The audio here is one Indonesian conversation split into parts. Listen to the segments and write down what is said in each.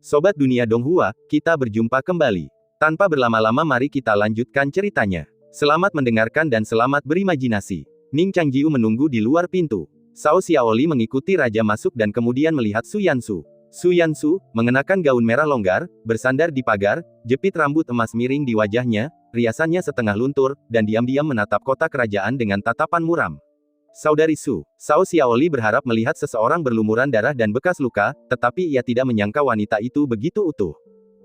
Sobat Dunia Donghua, kita berjumpa kembali. Tanpa berlama-lama mari kita lanjutkan ceritanya. Selamat mendengarkan dan selamat berimajinasi. Ning Changjiu menunggu di luar pintu. Cao Xiaoli mengikuti raja masuk dan kemudian melihat Su Yansu. Su Yansu, mengenakan gaun merah longgar, bersandar di pagar, jepit rambut emas miring di wajahnya, riasannya setengah luntur, dan diam-diam menatap kota kerajaan dengan tatapan muram. Saudari Su, Cao Xiaoli berharap melihat seseorang berlumuran darah dan bekas luka, tetapi ia tidak menyangka wanita itu begitu utuh.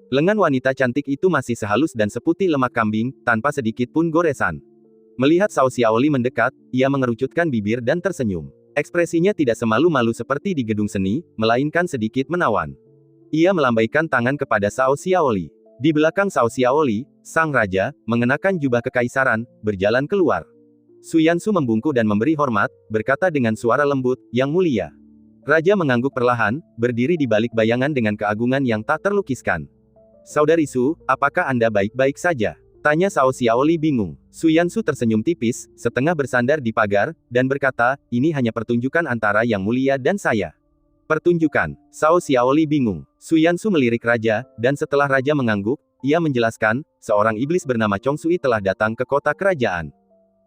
Lengan wanita cantik itu masih sehalus dan seputih lemak kambing, tanpa sedikit pun goresan. Melihat Cao Xiaoli mendekat, ia mengerucutkan bibir dan tersenyum. Ekspresinya tidak semalu-malu seperti di gedung seni, melainkan sedikit menawan. Ia melambaikan tangan kepada Cao Xiaoli. Di belakang Cao Xiaoli, sang raja, mengenakan jubah kekaisaran, berjalan keluar. Su Yansu membungkuk dan memberi hormat, berkata dengan suara lembut, "Yang mulia." Raja mengangguk perlahan, berdiri di balik bayangan dengan keagungan yang tak terlukiskan. "Saudari Su, apakah Anda baik-baik saja?" tanya Cao Xiaoli bingung. Su Yansu tersenyum tipis, setengah bersandar di pagar, dan berkata, "Ini hanya pertunjukan antara Yang Mulia dan saya." "Pertunjukan?" Cao Xiaoli bingung. Su Yansu melirik raja, dan setelah raja mengangguk, ia menjelaskan, seorang iblis bernama Chong Sui telah datang ke kota kerajaan.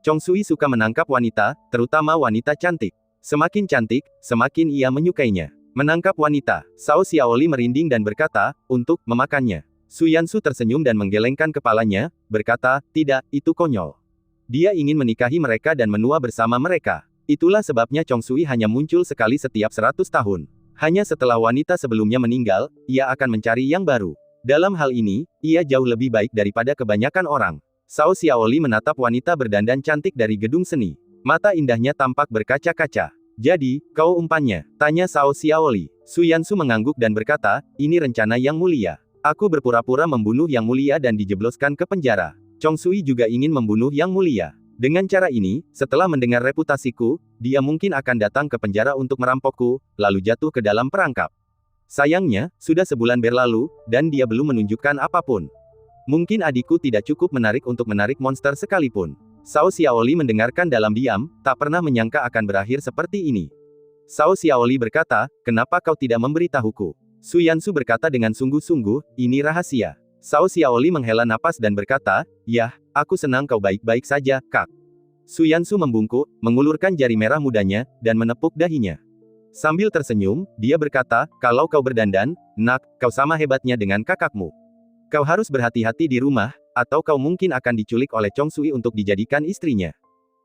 Chong Sui suka menangkap wanita, terutama wanita cantik. Semakin cantik, semakin ia menyukainya. Menangkap wanita. Cao Xiaoli merinding dan berkata, "Untuk memakannya." Su Yansu tersenyum dan menggelengkan kepalanya, berkata, "Tidak, itu konyol. Dia ingin menikahi mereka dan menua bersama mereka. Itulah sebabnya Chong Sui hanya muncul sekali setiap 100 tahun. Hanya setelah wanita sebelumnya meninggal, ia akan mencari yang baru. Dalam hal ini, ia jauh lebih baik daripada kebanyakan orang." Cao Xiaoli menatap wanita berdandan cantik dari gedung seni. Mata indahnya tampak berkaca-kaca. "Jadi, kau umpannya?" tanya Cao Xiaoli. Su Yansu mengangguk dan berkata, "Ini rencana Yang Mulia. Aku berpura-pura membunuh Yang Mulia dan dijebloskan ke penjara. Chong Sui juga ingin membunuh Yang Mulia. Dengan cara ini, setelah mendengar reputasiku, dia mungkin akan datang ke penjara untuk merampokku, lalu jatuh ke dalam perangkap. Sayangnya, sudah sebulan berlalu, dan dia belum menunjukkan apapun. Mungkin adikku tidak cukup menarik untuk menarik monster sekalipun." Cao Xiaoli mendengarkan dalam diam, tak pernah menyangka akan berakhir seperti ini. Cao Xiaoli berkata, "Kenapa kau tidak memberitahuku?" Su Yansu berkata dengan sungguh-sungguh, "Ini rahasia." Cao Xiaoli menghela napas dan berkata, "Yah, aku senang kau baik-baik saja, Kak." Su Yansu membungkuk, mengulurkan jari merah mudanya, dan menepuk dahinya. Sambil tersenyum, dia berkata, "Kalau kau berdandan, nak, kau sama hebatnya dengan kakakmu. Kau harus berhati-hati di rumah, atau kau mungkin akan diculik oleh Chong Sui untuk dijadikan istrinya."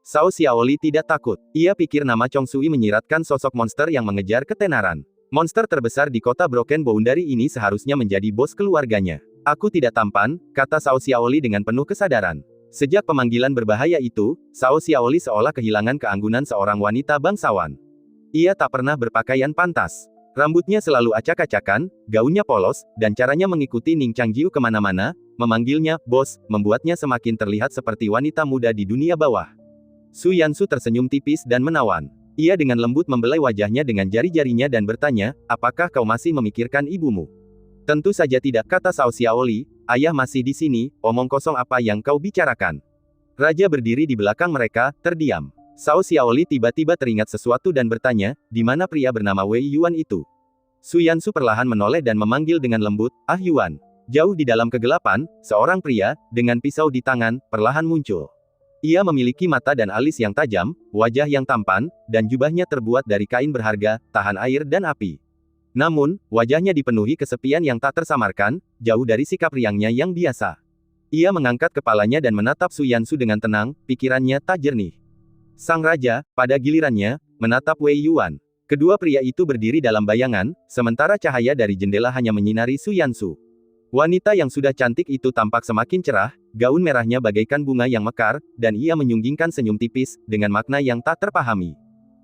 Cao Xiaoli tidak takut. Ia pikir nama Chong Sui menyiratkan sosok monster yang mengejar ketenaran. Monster terbesar di kota Broken Boundary ini seharusnya menjadi bos keluarganya. "Aku tidak tampan," kata Cao Xiaoli dengan penuh kesadaran. Sejak pemanggilan berbahaya itu, Cao Xiaoli seolah kehilangan keanggunan seorang wanita bangsawan. Ia tak pernah berpakaian pantas. Rambutnya selalu acak-acakan, gaunnya polos, dan caranya mengikuti Ning Changjiu kemana-mana, memanggilnya "bos", membuatnya semakin terlihat seperti wanita muda di dunia bawah. Su Yansu tersenyum tipis dan menawan. Ia dengan lembut membelai wajahnya dengan jari-jarinya dan bertanya, "Apakah kau masih memikirkan ibumu?" "Tentu saja tidak," kata Cao Xiaoli, "ayah masih di sini, omong kosong apa yang kau bicarakan." Raja berdiri di belakang mereka, terdiam. Cao Xiaoli tiba-tiba teringat sesuatu dan bertanya, "Di mana pria bernama Wei Yuan itu?" Su Yansu perlahan menoleh dan memanggil dengan lembut, "Ah Yuan." Jauh di dalam kegelapan, seorang pria, dengan pisau di tangan, perlahan muncul. Ia memiliki mata dan alis yang tajam, wajah yang tampan, dan jubahnya terbuat dari kain berharga, tahan air dan api. Namun, wajahnya dipenuhi kesepian yang tak tersamarkan, jauh dari sikap riangnya yang biasa. Ia mengangkat kepalanya dan menatap Su Yansu dengan tenang, pikirannya tak jernih. Sang raja, pada gilirannya, menatap Wei Yuan. Kedua pria itu berdiri dalam bayangan, sementara cahaya dari jendela hanya menyinari Su Yansu. Wanita yang sudah cantik itu tampak semakin cerah, gaun merahnya bagaikan bunga yang mekar, dan ia menyunggingkan senyum tipis, dengan makna yang tak terpahami.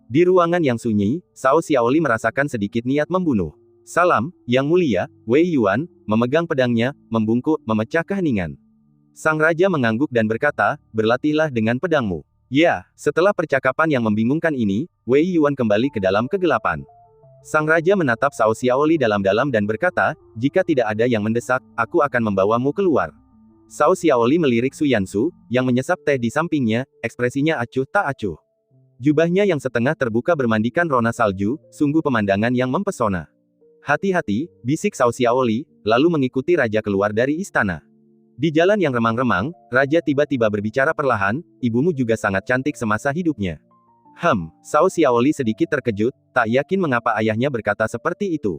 Di ruangan yang sunyi, Cao Xiaoli merasakan sedikit niat membunuh. "Salam, Yang Mulia." Wei Yuan, memegang pedangnya, membungkuk, memecah keheningan. Sang raja mengangguk dan berkata, "Berlatihlah dengan pedangmu." Ya, setelah percakapan yang membingungkan ini, Wei Yuan kembali ke dalam kegelapan. Sang raja menatap Cao Xiaoli dalam-dalam dan berkata, "Jika tidak ada yang mendesak, aku akan membawamu keluar." Cao Xiaoli melirik Su Yansu, yang menyesap teh di sampingnya, ekspresinya acuh tak acuh. Jubahnya yang setengah terbuka bermandikan rona salju, sungguh pemandangan yang mempesona. Hati-hati, bisik Cao Xiaoli, lalu mengikuti raja keluar dari istana. Di jalan yang remang-remang, raja tiba-tiba berbicara perlahan, ibumu juga sangat cantik semasa hidupnya. Cao Xiaoli sedikit terkejut, tak yakin mengapa ayahnya berkata seperti itu.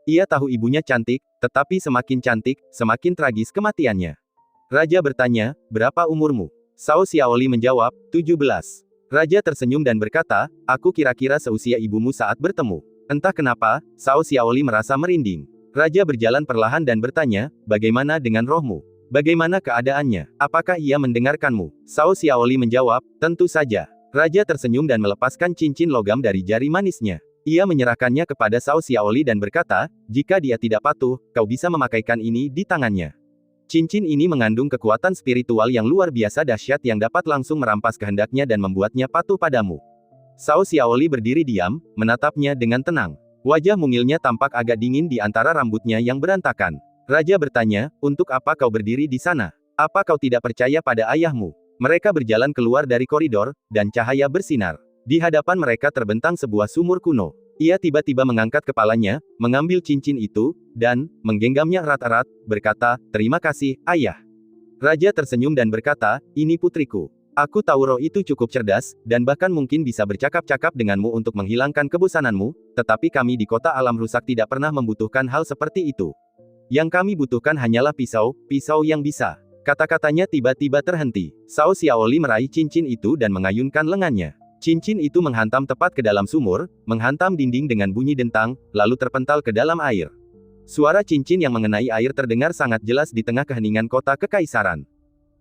Ia tahu ibunya cantik, tetapi semakin cantik, semakin tragis kematiannya. Raja bertanya, berapa umurmu? Cao Xiaoli menjawab, 17. Raja tersenyum dan berkata, aku kira-kira seusia ibumu saat bertemu. Entah kenapa, Cao Xiaoli merasa merinding. Raja berjalan perlahan dan bertanya, bagaimana dengan rohmu? Bagaimana keadaannya? Apakah ia mendengarkanmu? Cao Xiaoli menjawab, tentu saja. Raja tersenyum dan melepaskan cincin logam dari jari manisnya. Ia menyerahkannya kepada Cao Xiaoli dan berkata, jika dia tidak patuh, kau bisa memakaikan ini di tangannya. Cincin ini mengandung kekuatan spiritual yang luar biasa dahsyat yang dapat langsung merampas kehendaknya dan membuatnya patuh padamu. Cao Xiaoli berdiri diam, menatapnya dengan tenang. Wajah mungilnya tampak agak dingin di antara rambutnya yang berantakan. Raja bertanya, untuk apa kau berdiri di sana? Apa kau tidak percaya pada ayahmu? Mereka berjalan keluar dari koridor, dan cahaya bersinar. Di hadapan mereka terbentang sebuah sumur kuno. Ia tiba-tiba mengangkat kepalanya, mengambil cincin itu, dan menggenggamnya erat-erat, berkata, terima kasih, ayah. Raja tersenyum dan berkata, ini putriku. Aku tahu roh itu cukup cerdas, dan bahkan mungkin bisa bercakap-cakap denganmu untuk menghilangkan kebosananmu, tetapi kami di kota alam rusak tidak pernah membutuhkan hal seperti itu. Yang kami butuhkan hanyalah pisau yang bisa. Kata-katanya tiba-tiba terhenti. Cao Xiaoli meraih cincin itu dan mengayunkan lengannya. Cincin itu menghantam tepat ke dalam sumur, menghantam dinding dengan bunyi dentang, lalu terpental ke dalam air. Suara cincin yang mengenai air terdengar sangat jelas di tengah keheningan kota kekaisaran.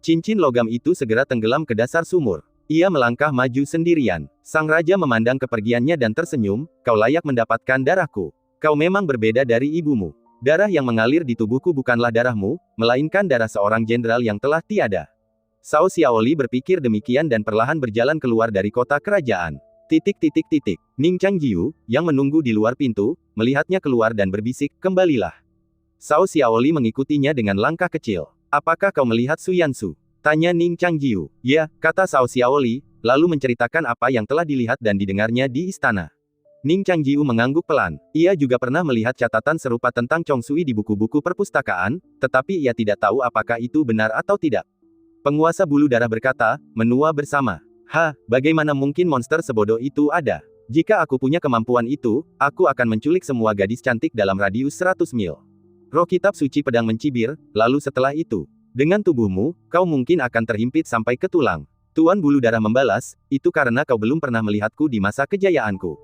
Cincin logam itu segera tenggelam ke dasar sumur. Ia melangkah maju sendirian. Sang raja memandang kepergiannya dan tersenyum, kau layak mendapatkan darahku. Kau memang berbeda dari ibumu. Darah yang mengalir di tubuhku bukanlah darahmu, melainkan darah seorang jenderal yang telah tiada. Cao Xiaoli berpikir demikian dan perlahan berjalan keluar dari kota kerajaan. Ning Changjiu, yang menunggu di luar pintu, melihatnya keluar dan berbisik, kembalilah. Cao Xiaoli mengikutinya dengan langkah kecil. Apakah kau melihat Su Yansu? Tanya Ning Changjiu. Ya, kata Cao Xiaoli, lalu menceritakan apa yang telah dilihat dan didengarnya di istana. Ning Changjiu mengangguk pelan. Ia juga pernah melihat catatan serupa tentang Chong Sui di buku-buku perpustakaan, tetapi ia tidak tahu apakah itu benar atau tidak. Penguasa bulu darah berkata, menua bersama. Bagaimana mungkin monster sebodoh itu ada? Jika aku punya kemampuan itu, aku akan menculik semua gadis cantik dalam radius 100 mil. Roh kitab suci pedang mencibir, lalu setelah itu, dengan tubuhmu, kau mungkin akan terhimpit sampai ke tulang. Tuan bulu darah membalas, itu karena kau belum pernah melihatku di masa kejayaanku.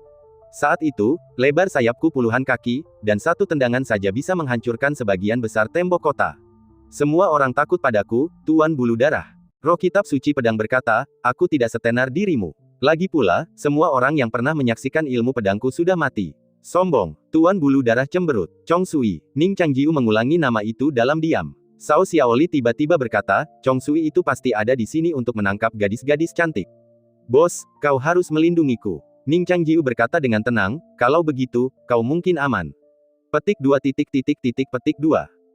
Saat itu, lebar sayapku puluhan kaki, dan satu tendangan saja bisa menghancurkan sebagian besar tembok kota. Semua orang takut padaku, Tuan bulu darah. Roh kitab suci pedang berkata, aku tidak setenar dirimu. Lagi pula, semua orang yang pernah menyaksikan ilmu pedangku sudah mati. Sombong, Tuan bulu darah cemberut. Chong Sui. Ning Changjiu mengulangi nama itu dalam diam. Cao Xiaoli tiba-tiba berkata, Chong Sui itu pasti ada di sini untuk menangkap gadis-gadis cantik. Bos, kau harus melindungiku. Ning Changjiu berkata dengan tenang, kalau begitu, kau mungkin aman. Petik 2.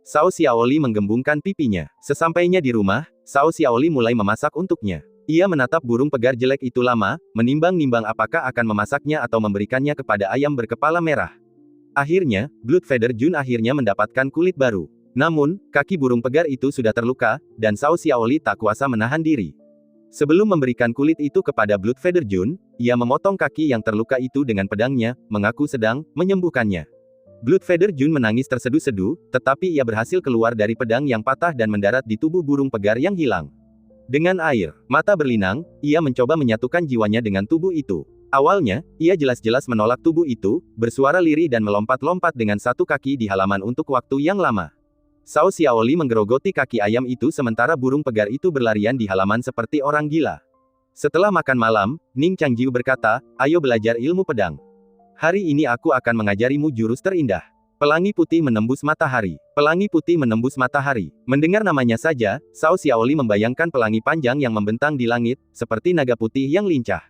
Cao Xiaoli menggembungkan pipinya. Sesampainya di rumah, Cao Xiaoli mulai memasak untuknya. Ia menatap burung pegar jelek itu lama, menimbang-nimbang apakah akan memasaknya atau memberikannya kepada ayam berkepala merah. Akhirnya, Bloodfeather Jun akhirnya mendapatkan kulit baru. Namun, kaki burung pegar itu sudah terluka, dan Cao Xiaoli tak kuasa menahan diri. Sebelum memberikan kulit itu kepada Bloodfeather Jun, ia memotong kaki yang terluka itu dengan pedangnya, mengaku sedang menyembuhkannya. Bloodfeather Jun menangis terseduh-seduh, tetapi ia berhasil keluar dari pedang yang patah dan mendarat di tubuh burung pegar yang hilang. Dengan air mata berlinang, ia mencoba menyatukan jiwanya dengan tubuh itu. Awalnya, ia jelas-jelas menolak tubuh itu, bersuara lirih dan melompat-lompat dengan satu kaki di halaman untuk waktu yang lama. Cao Xiaoli menggerogoti kaki ayam itu sementara burung pegar itu berlarian di halaman seperti orang gila. Setelah makan malam, Ning Changjiu berkata, ayo belajar ilmu pedang. Hari ini aku akan mengajarimu jurus terindah. Pelangi putih menembus matahari. Pelangi putih menembus matahari. Mendengar namanya saja, Cao Xiaoli membayangkan pelangi panjang yang membentang di langit, seperti naga putih yang lincah.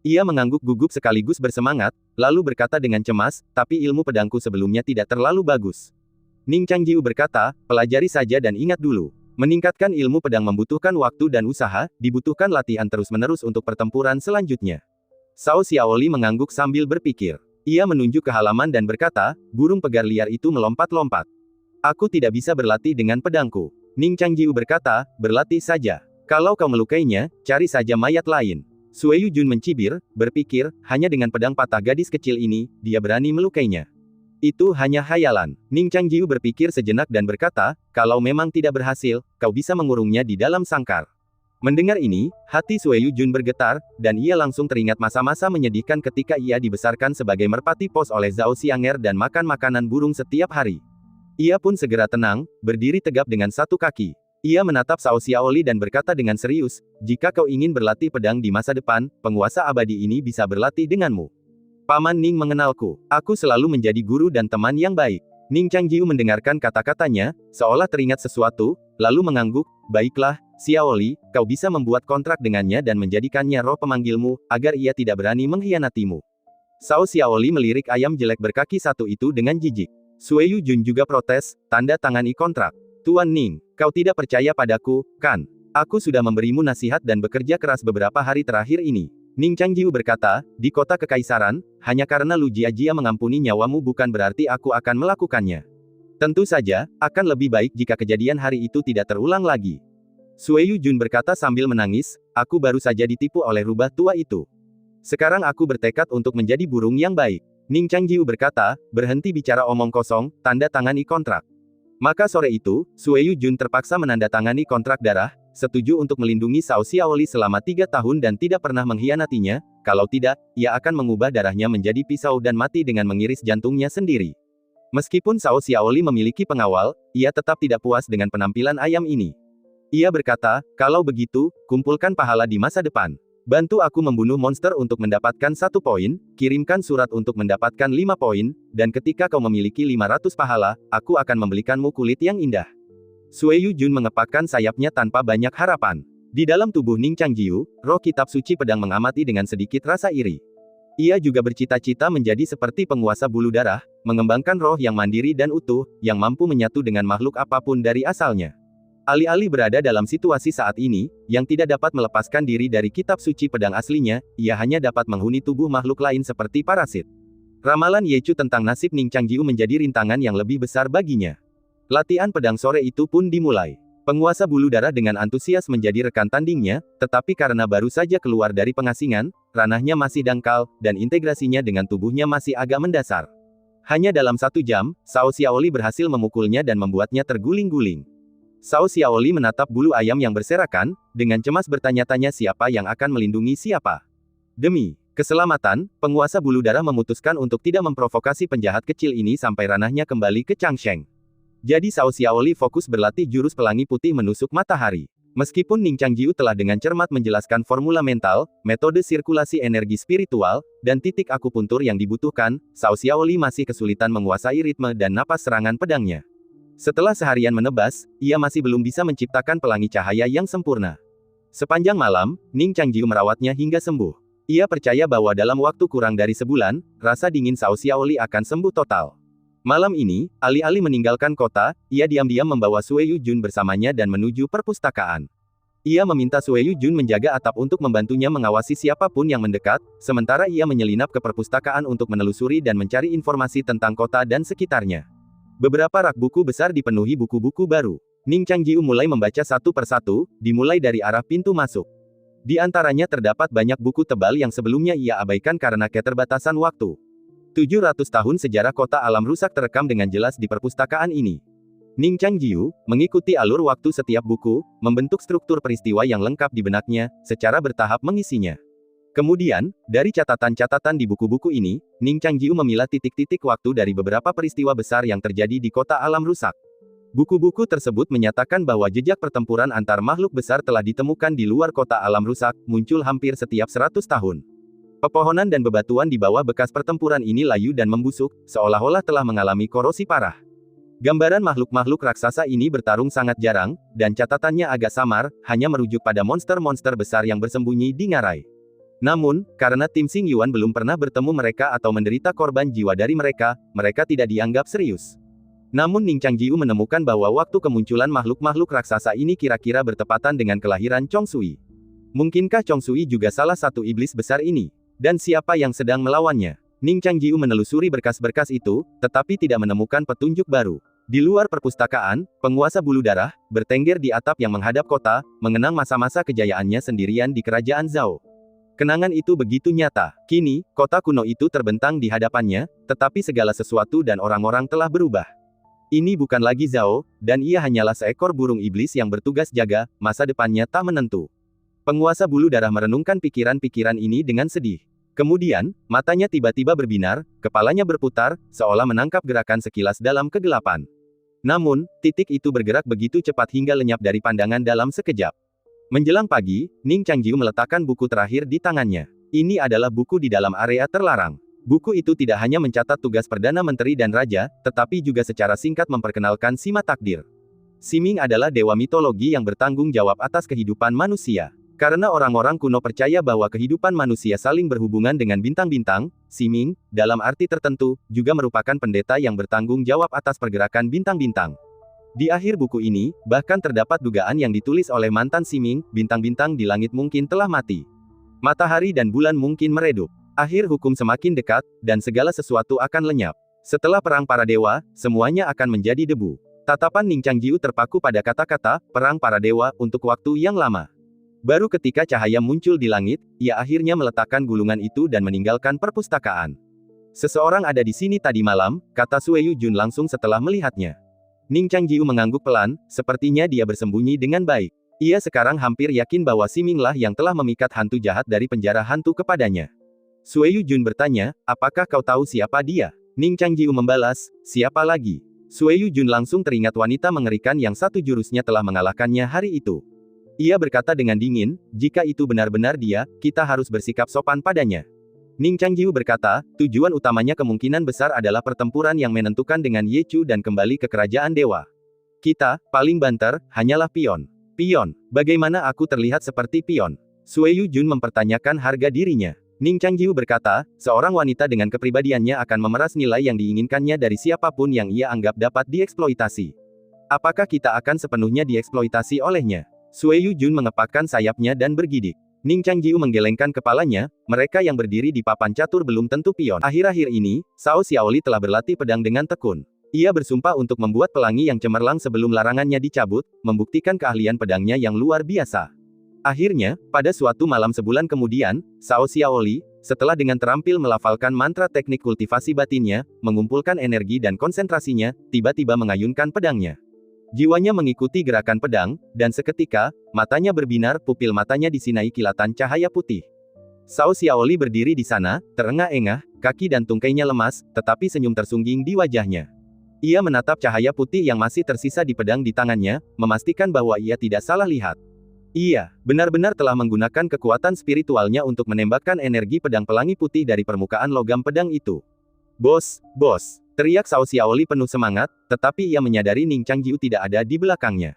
Ia mengangguk gugup sekaligus bersemangat, lalu berkata dengan cemas, tapi ilmu pedangku sebelumnya tidak terlalu bagus. Ning Changjiu berkata, pelajari saja dan ingat dulu. Meningkatkan ilmu pedang membutuhkan waktu dan usaha, dibutuhkan latihan terus-menerus untuk pertempuran selanjutnya. Cao Xiaoli mengangguk sambil berpikir. Ia menunjuk ke halaman dan berkata, burung pegar liar itu melompat-lompat. Aku tidak bisa berlatih dengan pedangku. Ning Changjiu berkata, berlatih saja. Kalau kau melukainya, cari saja mayat lain. Sue Yujun mencibir, berpikir, hanya dengan pedang patah gadis kecil ini, dia berani melukainya. Itu hanya khayalan. Ning Changjiu berpikir sejenak dan berkata, kalau memang tidak berhasil, kau bisa mengurungnya di dalam sangkar. Mendengar ini, hati Sue Yujun bergetar, dan ia langsung teringat masa-masa menyedihkan ketika ia dibesarkan sebagai merpati pos oleh Zhao Xianger dan makan makanan burung setiap hari. Ia pun segera tenang, berdiri tegap dengan satu kaki. Ia menatap Cao Xiaoli dan berkata dengan serius, jika kau ingin berlatih pedang di masa depan, penguasa abadi ini bisa berlatih denganmu. Paman Ning mengenalku. Aku selalu menjadi guru dan teman yang baik. Ning Changjiu mendengarkan kata-katanya, seolah teringat sesuatu, lalu mengangguk, baiklah, Xiaoli, kau bisa membuat kontrak dengannya dan menjadikannya roh pemanggilmu, agar ia tidak berani mengkhianatimu. Cao Xiaoli melirik ayam jelek berkaki satu itu dengan jijik. Sue Yujun juga protes, tanda tangani kontrak. Tuan Ning, kau tidak percaya padaku, kan? Aku sudah memberimu nasihat dan bekerja keras beberapa hari terakhir ini. Ning Changjiu berkata, di kota kekaisaran, hanya karena Lu Jiajia mengampuni nyawamu bukan berarti aku akan melakukannya. Tentu saja, akan lebih baik jika kejadian hari itu tidak terulang lagi. Sue Yujun berkata sambil menangis, aku baru saja ditipu oleh rubah tua itu. Sekarang aku bertekad untuk menjadi burung yang baik. Ning Changjiu berkata, berhenti bicara omong kosong, tanda tangani kontrak. Maka sore itu, Sue Yujun terpaksa menandatangani kontrak darah, setuju untuk melindungi Cao Xiaoli selama 3 tahun dan tidak pernah mengkhianatinya, kalau tidak, ia akan mengubah darahnya menjadi pisau dan mati dengan mengiris jantungnya sendiri. Meskipun Cao Xiaoli memiliki pengawal, ia tetap tidak puas dengan penampilan ayam ini. Ia berkata, kalau begitu, kumpulkan pahala di masa depan. Bantu aku membunuh monster untuk mendapatkan 1 poin, kirimkan surat untuk mendapatkan 5 poin, dan ketika kau memiliki 500 pahala, aku akan membelikanmu kulit yang indah. Sue Yujun mengepakkan sayapnya tanpa banyak harapan. Di dalam tubuh Ning Changjiu, roh kitab suci pedang mengamati dengan sedikit rasa iri. Ia juga bercita-cita menjadi seperti penguasa bulu darah, mengembangkan roh yang mandiri dan utuh, yang mampu menyatu dengan makhluk apapun dari asalnya. Alih-alih berada dalam situasi saat ini, yang tidak dapat melepaskan diri dari kitab suci pedang aslinya, ia hanya dapat menghuni tubuh makhluk lain seperti parasit. Ramalan Yechu tentang nasib Ning Changjiu menjadi rintangan yang lebih besar baginya. Latihan pedang sore itu pun dimulai. Penguasa bulu darah dengan antusias menjadi rekan tandingnya, tetapi karena baru saja keluar dari pengasingan, ranahnya masih dangkal, dan integrasinya dengan tubuhnya masih agak mendasar. Hanya dalam 1 jam, Cao Xiaoli berhasil memukulnya dan membuatnya terguling-guling. Cao Xiaoli menatap bulu ayam yang berserakan, dengan cemas bertanya-tanya siapa yang akan melindungi siapa. Demi keselamatan, penguasa bulu darah memutuskan untuk tidak memprovokasi penjahat kecil ini sampai ranahnya kembali ke Changsheng. Jadi Cao Xiaoli fokus berlatih jurus pelangi putih menusuk matahari. Meskipun Ning Changjiu telah dengan cermat menjelaskan formula mental, metode sirkulasi energi spiritual, dan titik akupuntur yang dibutuhkan, Cao Xiaoli masih kesulitan menguasai ritme dan napas serangan pedangnya. Setelah seharian menebas, ia masih belum bisa menciptakan pelangi cahaya yang sempurna. Sepanjang malam, Ning Changjiu merawatnya hingga sembuh. Ia percaya bahwa dalam waktu kurang dari sebulan, rasa dingin Cao Xiaoli akan sembuh total. Malam ini, alih-alih meninggalkan kota, ia diam-diam membawa Sue Yujun bersamanya dan menuju perpustakaan. Ia meminta Sue Yujun menjaga atap untuk membantunya mengawasi siapapun yang mendekat, sementara ia menyelinap ke perpustakaan untuk menelusuri dan mencari informasi tentang kota dan sekitarnya. Beberapa rak buku besar dipenuhi buku-buku baru. Ning Changjiu mulai membaca satu persatu, dimulai dari arah pintu masuk. Di antaranya terdapat banyak buku tebal yang sebelumnya ia abaikan karena keterbatasan waktu. 700 tahun sejarah kota alam rusak terekam dengan jelas di perpustakaan ini. Ning Changjiu mengikuti alur waktu setiap buku, membentuk struktur peristiwa yang lengkap di benaknya, secara bertahap mengisinya. Kemudian, dari catatan-catatan di buku-buku ini, Ning Changjiu memilah titik-titik waktu dari beberapa peristiwa besar yang terjadi di kota alam rusak. Buku-buku tersebut menyatakan bahwa jejak pertempuran antar makhluk besar telah ditemukan di luar kota alam rusak, muncul hampir setiap 100 tahun. Pepohonan dan bebatuan di bawah bekas pertempuran ini layu dan membusuk, seolah-olah telah mengalami korosi parah. Gambaran makhluk-makhluk raksasa ini bertarung sangat jarang, dan catatannya agak samar, hanya merujuk pada monster-monster besar yang bersembunyi di ngarai. Namun, karena tim Xing Yuan belum pernah bertemu mereka atau menderita korban jiwa dari mereka, mereka tidak dianggap serius. Namun Ning Changjiu menemukan bahwa waktu kemunculan makhluk-makhluk raksasa ini kira-kira bertepatan dengan kelahiran Chong Sui. Mungkinkah Chong Sui juga salah satu iblis besar ini? Dan siapa yang sedang melawannya? Ning Changjiu menelusuri berkas-berkas itu, tetapi tidak menemukan petunjuk baru. Di luar perpustakaan, penguasa bulu darah, bertengger di atap yang menghadap kota, mengenang masa-masa kejayaannya sendirian di kerajaan Zhao. Kenangan itu begitu nyata. Kini, kota kuno itu terbentang di hadapannya, tetapi segala sesuatu dan orang-orang telah berubah. Ini bukan lagi Zhao, dan ia hanyalah seekor burung iblis yang bertugas jaga, masa depannya tak menentu. Penguasa bulu darah merenungkan pikiran-pikiran ini dengan sedih. Kemudian, matanya tiba-tiba berbinar, kepalanya berputar, seolah menangkap gerakan sekilas dalam kegelapan. Namun, titik itu bergerak begitu cepat hingga lenyap dari pandangan dalam sekejap. Menjelang pagi, Ning Changjiu meletakkan buku terakhir di tangannya. Ini adalah buku di dalam area terlarang. Buku itu tidak hanya mencatat tugas Perdana Menteri dan Raja, tetapi juga secara singkat memperkenalkan Sima Takdir. Siming adalah dewa mitologi yang bertanggung jawab atas kehidupan manusia. Karena orang-orang kuno percaya bahwa kehidupan manusia saling berhubungan dengan bintang-bintang, Siming, dalam arti tertentu, juga merupakan pendeta yang bertanggung jawab atas pergerakan bintang-bintang. Di akhir buku ini, bahkan terdapat dugaan yang ditulis oleh mantan Siming, bintang-bintang di langit mungkin telah mati. Matahari dan bulan mungkin meredup. Akhir hukum semakin dekat, dan segala sesuatu akan lenyap. Setelah perang para dewa, semuanya akan menjadi debu. Tatapan Ning Changjiu terpaku pada kata-kata, perang para dewa, untuk waktu yang lama. Baru ketika cahaya muncul di langit, ia akhirnya meletakkan gulungan itu dan meninggalkan perpustakaan. Seseorang ada di sini tadi malam, kata Sue Yujun langsung setelah melihatnya. Ning Changjiu mengangguk pelan, sepertinya dia bersembunyi dengan baik. Ia sekarang hampir yakin bahwa Siming lah yang telah memikat hantu jahat dari penjara hantu kepadanya. Sue Yujun bertanya, apakah kau tahu siapa dia? Ning Changjiu membalas, siapa lagi? Sue Yujun langsung teringat wanita mengerikan yang satu jurusnya telah mengalahkannya hari itu. Ia berkata dengan dingin, jika itu benar-benar dia, kita harus bersikap sopan padanya. Ning Changjiu berkata, tujuan utamanya kemungkinan besar adalah pertempuran yang menentukan dengan Ye Chu dan kembali ke kerajaan dewa. Kita, paling banter, hanyalah pion. Pion, bagaimana aku terlihat seperti pion? Sue Yujun mempertanyakan harga dirinya. Ning Changjiu berkata, seorang wanita dengan kepribadiannya akan memeras nilai yang diinginkannya dari siapapun yang ia anggap dapat dieksploitasi. Apakah kita akan sepenuhnya dieksploitasi olehnya? Sue Yujun mengepakkan sayapnya dan bergidik. Ning Changjiu menggelengkan kepalanya, mereka yang berdiri di papan catur belum tentu pion. Akhir-akhir ini, Cao Xiaoli telah berlatih pedang dengan tekun. Ia bersumpah untuk membuat pelangi yang cemerlang sebelum larangannya dicabut, membuktikan keahlian pedangnya yang luar biasa. Akhirnya, pada suatu malam sebulan kemudian, Cao Xiaoli, setelah dengan terampil melafalkan mantra teknik kultivasi batinnya, mengumpulkan energi dan konsentrasinya, tiba-tiba mengayunkan pedangnya. Jiwanya mengikuti gerakan pedang, dan seketika, matanya berbinar, pupil matanya disinai kilatan cahaya putih. Cao Xiaoli berdiri di sana, terengah-engah, kaki dan tungkainya lemas, tetapi senyum tersungging di wajahnya. Ia menatap cahaya putih yang masih tersisa di pedang di tangannya, memastikan bahwa ia tidak salah lihat. Ia benar-benar telah menggunakan kekuatan spiritualnya untuk menembakkan energi pedang pelangi putih dari permukaan logam pedang itu. Bos, bos! Teriak Cao Xiaoli penuh semangat, tetapi ia menyadari Ning Changjiu tidak ada di belakangnya.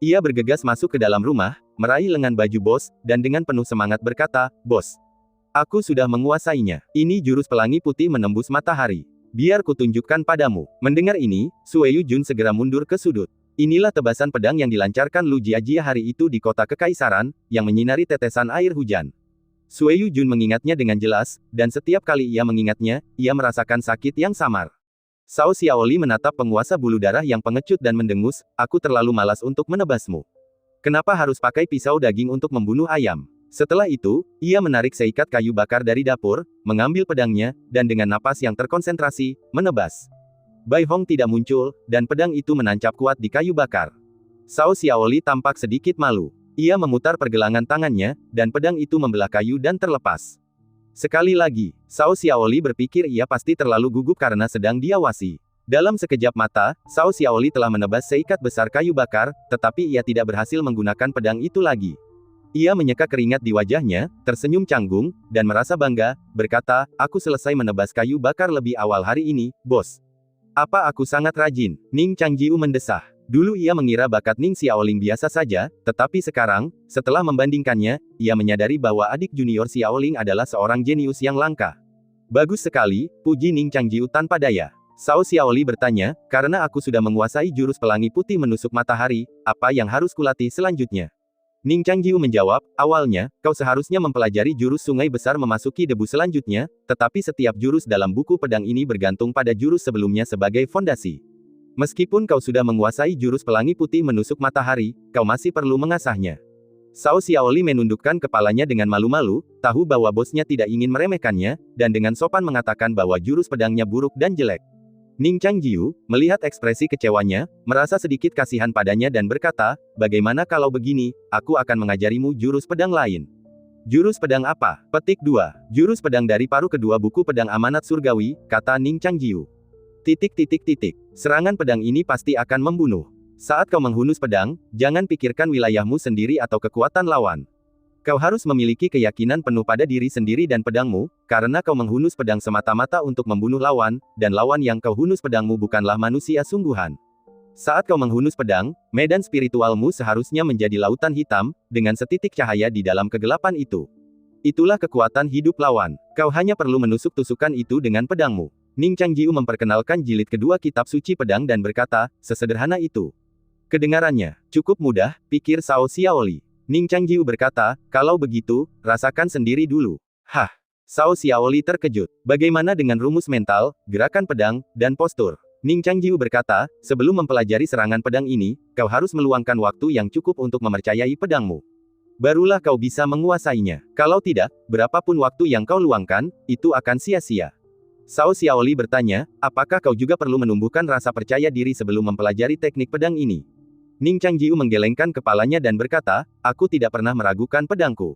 Ia bergegas masuk ke dalam rumah, meraih lengan baju bos, dan dengan penuh semangat berkata, bos. Aku sudah menguasainya. Ini jurus pelangi putih menembus matahari. Biar kutunjukkan padamu. Mendengar ini, Sue Yujun segera mundur ke sudut. Inilah tebasan pedang yang dilancarkan Lu Jiajia hari itu di kota kekaisaran, yang menyinari tetesan air hujan. Sue Yujun mengingatnya dengan jelas, dan setiap kali ia mengingatnya, ia merasakan sakit yang samar. Cao Xiaoli menatap penguasa bulu darah yang pengecut dan mendengus, aku terlalu malas untuk menebasmu. Kenapa harus pakai pisau daging untuk membunuh ayam? Setelah itu, ia menarik seikat kayu bakar dari dapur, mengambil pedangnya, dan dengan napas yang terkonsentrasi, menebas. Bai Hong tidak muncul, dan pedang itu menancap kuat di kayu bakar. Cao Xiaoli tampak sedikit malu. Ia memutar pergelangan tangannya, dan pedang itu membelah kayu dan terlepas. Sekali lagi, Cao Xiaoli berpikir ia pasti terlalu gugup karena sedang diawasi. Dalam sekejap mata, Cao Xiaoli telah menebas seikat besar kayu bakar, tetapi ia tidak berhasil menggunakan pedang itu lagi. Ia menyeka keringat di wajahnya, tersenyum canggung, dan merasa bangga, berkata, aku selesai menebas kayu bakar lebih awal hari ini, bos. Apa aku sangat rajin? Ning Changjiu mendesah. Dulu ia mengira bakat Ning Xiaoling biasa saja, tetapi sekarang, setelah membandingkannya, ia menyadari bahwa adik junior Xiaoling adalah seorang jenius yang langka. Bagus sekali, puji Ning Changjiu tanpa daya. Cao Xiaoli bertanya, karena aku sudah menguasai jurus pelangi putih menusuk matahari, apa yang harus kulatih selanjutnya? Ning Changjiu menjawab, awalnya, kau seharusnya mempelajari jurus sungai besar memasuki debu selanjutnya, tetapi setiap jurus dalam buku pedang ini bergantung pada jurus sebelumnya sebagai fondasi. Meskipun kau sudah menguasai jurus pelangi putih menusuk matahari, kau masih perlu mengasahnya. Cao Xiaoli menundukkan kepalanya dengan malu-malu, tahu bahwa bosnya tidak ingin meremehkannya, dan dengan sopan mengatakan bahwa jurus pedangnya buruk dan jelek. Ning Changjiu, melihat ekspresi kecewanya, merasa sedikit kasihan padanya dan berkata, bagaimana kalau begini, aku akan mengajarimu jurus pedang lain. Jurus pedang apa? Petik 2. Jurus pedang dari paruh kedua buku pedang amanat surgawi, kata Ning Changjiu. Serangan pedang ini pasti akan membunuh. Saat kau menghunus pedang, jangan pikirkan wilayahmu sendiri atau kekuatan lawan. Kau harus memiliki keyakinan penuh pada diri sendiri dan pedangmu, karena kau menghunus pedang semata-mata untuk membunuh lawan, dan lawan yang kau hunus pedangmu bukanlah manusia sungguhan. Saat kau menghunus pedang, medan spiritualmu seharusnya menjadi lautan hitam, dengan setitik cahaya di dalam kegelapan itu. Itulah kekuatan hidup lawan. Kau hanya perlu menusuk tusukan itu dengan pedangmu. Ning Changjiu memperkenalkan jilid kedua kitab suci pedang dan berkata, sesederhana itu. Kedengarannya, cukup mudah, pikir Cao Xiaoli. Ning Changjiu berkata, kalau begitu, rasakan sendiri dulu. Hah! Cao Xiaoli terkejut. Bagaimana dengan rumus mental, gerakan pedang, dan postur? Ning Changjiu berkata, sebelum mempelajari serangan pedang ini, kau harus meluangkan waktu yang cukup untuk mempercayai pedangmu. Barulah kau bisa menguasainya. Kalau tidak, berapapun waktu yang kau luangkan, itu akan sia-sia. Cao Xiaoli bertanya, apakah kau juga perlu menumbuhkan rasa percaya diri sebelum mempelajari teknik pedang ini? Ning Changjiu menggelengkan kepalanya dan berkata, aku tidak pernah meragukan pedangku.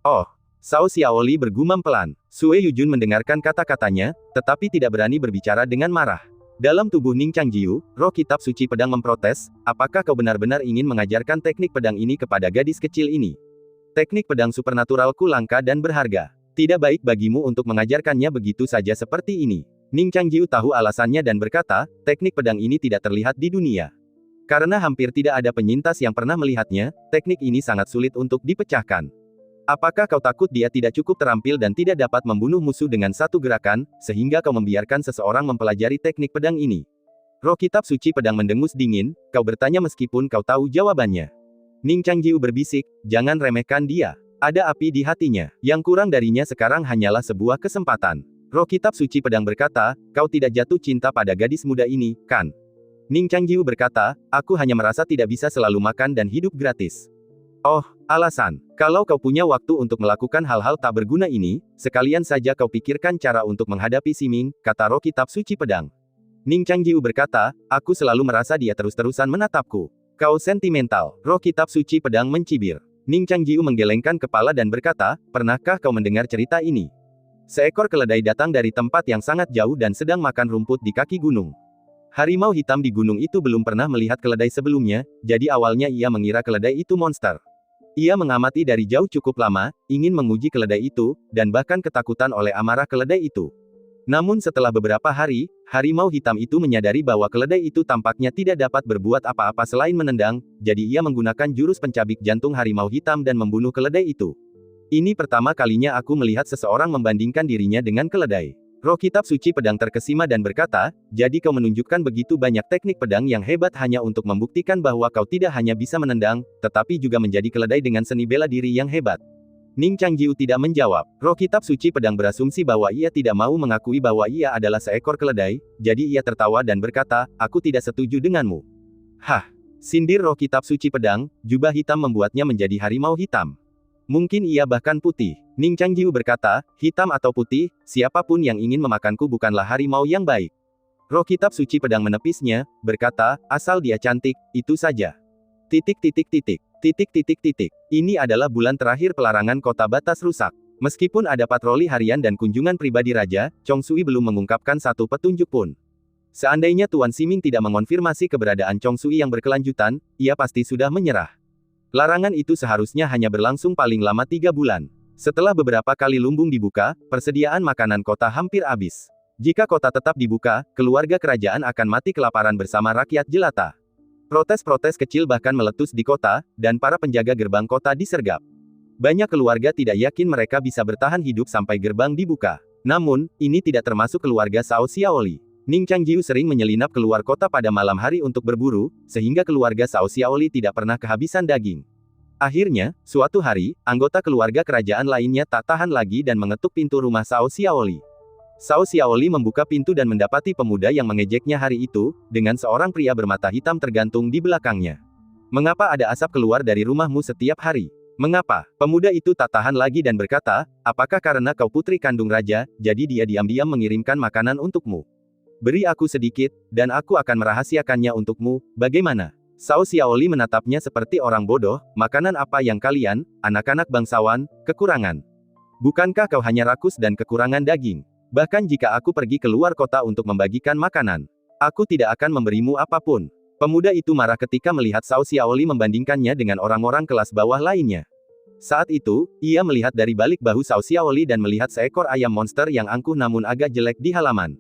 Oh, Cao Xiaoli bergumam pelan. Sue Yujun mendengarkan kata-katanya, tetapi tidak berani berbicara dengan marah. Dalam tubuh Ning Changjiu, roh kitab suci pedang memprotes, apakah kau benar-benar ingin mengajarkan teknik pedang ini kepada gadis kecil ini? Teknik pedang supernaturalku langka dan berharga. Tidak baik bagimu untuk mengajarkannya begitu saja seperti ini. Ning Changjiu tahu alasannya dan berkata, teknik pedang ini tidak terlihat di dunia. Karena hampir tidak ada penyintas yang pernah melihatnya, teknik ini sangat sulit untuk dipecahkan. Apakah kau takut dia tidak cukup terampil dan tidak dapat membunuh musuh dengan satu gerakan, sehingga kau membiarkan seseorang mempelajari teknik pedang ini? Roh kitab suci pedang mendengus dingin, kau bertanya meskipun kau tahu jawabannya. Ning Changjiu berbisik, jangan remehkan dia. Ada api di hatinya. Yang kurang darinya sekarang hanyalah sebuah kesempatan. Roh kitab suci pedang berkata, kau tidak jatuh cinta pada gadis muda ini, kan? Ning Changjiu berkata, aku hanya merasa tidak bisa selalu makan dan hidup gratis. Oh, alasan. Kalau kau punya waktu untuk melakukan hal-hal tak berguna ini, sekalian saja kau pikirkan cara untuk menghadapi Siming, kata roh kitab suci pedang. Ning Changjiu berkata, aku selalu merasa dia terus-terusan menatapku. Kau sentimental. Roh kitab suci pedang mencibir. Ning Changjiu menggelengkan kepala dan berkata, pernahkah kau mendengar cerita ini? Seekor keledai datang dari tempat yang sangat jauh dan sedang makan rumput di kaki gunung. Harimau hitam di gunung itu belum pernah melihat keledai sebelumnya, jadi awalnya ia mengira keledai itu monster. Ia mengamati dari jauh cukup lama, ingin menguji keledai itu, dan bahkan ketakutan oleh amarah keledai itu. Namun setelah beberapa hari, harimau hitam itu menyadari bahwa keledai itu tampaknya tidak dapat berbuat apa-apa selain menendang, jadi ia menggunakan jurus pencabik jantung harimau hitam dan membunuh keledai itu. Ini pertama kalinya aku melihat seseorang membandingkan dirinya dengan keledai. Roh kitab suci pedang terkesima dan berkata, jadi kau menunjukkan begitu banyak teknik pedang yang hebat hanya untuk membuktikan bahwa kau tidak hanya bisa menendang, tetapi juga menjadi keledai dengan seni bela diri yang hebat. Ning Changjiu tidak menjawab. Roh kitab suci pedang berasumsi bahwa ia tidak mau mengakui bahwa ia adalah seekor keledai, jadi ia tertawa dan berkata, aku tidak setuju denganmu. Hah! Sindir roh kitab suci pedang, jubah hitam membuatnya menjadi harimau hitam. Mungkin ia bahkan putih. Ning Changjiu berkata, hitam atau putih, siapapun yang ingin memakanku bukanlah harimau yang baik. Roh kitab suci pedang menepisnya, berkata, asal dia cantik, itu saja. Ini adalah bulan terakhir pelarangan kota batas rusak. Meskipun ada patroli harian dan kunjungan pribadi raja, Chong Sui belum mengungkapkan satu petunjuk pun. Seandainya Tuan Siming tidak mengonfirmasi keberadaan Chong Sui yang berkelanjutan, ia pasti sudah menyerah. Larangan itu seharusnya hanya berlangsung paling lama 3 bulan. Setelah beberapa kali lumbung dibuka, persediaan makanan kota hampir habis. Jika kota tetap dibuka, keluarga kerajaan akan mati kelaparan bersama rakyat jelata. Protes-protes kecil bahkan meletus di kota, dan para penjaga gerbang kota disergap. Banyak keluarga tidak yakin mereka bisa bertahan hidup sampai gerbang dibuka. Namun, ini tidak termasuk keluarga Cao Xiaoli. Ning Changjiu sering menyelinap keluar kota pada malam hari untuk berburu, sehingga keluarga Cao Xiaoli tidak pernah kehabisan daging. Akhirnya, suatu hari, anggota keluarga kerajaan lainnya tak tahan lagi dan mengetuk pintu rumah Cao Xiaoli. Cao Xiaoli membuka pintu dan mendapati pemuda yang mengejeknya hari itu, dengan seorang pria bermata hitam tergantung di belakangnya. "Mengapa ada asap keluar dari rumahmu setiap hari? Mengapa?" Pemuda itu tak tahan lagi dan berkata, "Apakah karena kau putri kandung raja, jadi dia diam-diam mengirimkan makanan untukmu? Beri aku sedikit, dan aku akan merahasiakannya untukmu, bagaimana?" Cao Xiaoli menatapnya seperti orang bodoh. "Makanan apa yang kalian, anak-anak bangsawan, kekurangan? Bukankah kau hanya rakus dan kekurangan daging? Bahkan jika aku pergi keluar kota untuk membagikan makanan, aku tidak akan memberimu apapun." Pemuda itu marah ketika melihat Cao Xiaoli membandingkannya dengan orang-orang kelas bawah lainnya. Saat itu, ia melihat dari balik bahu Cao Xiaoli dan melihat seekor ayam monster yang angkuh namun agak jelek di halaman.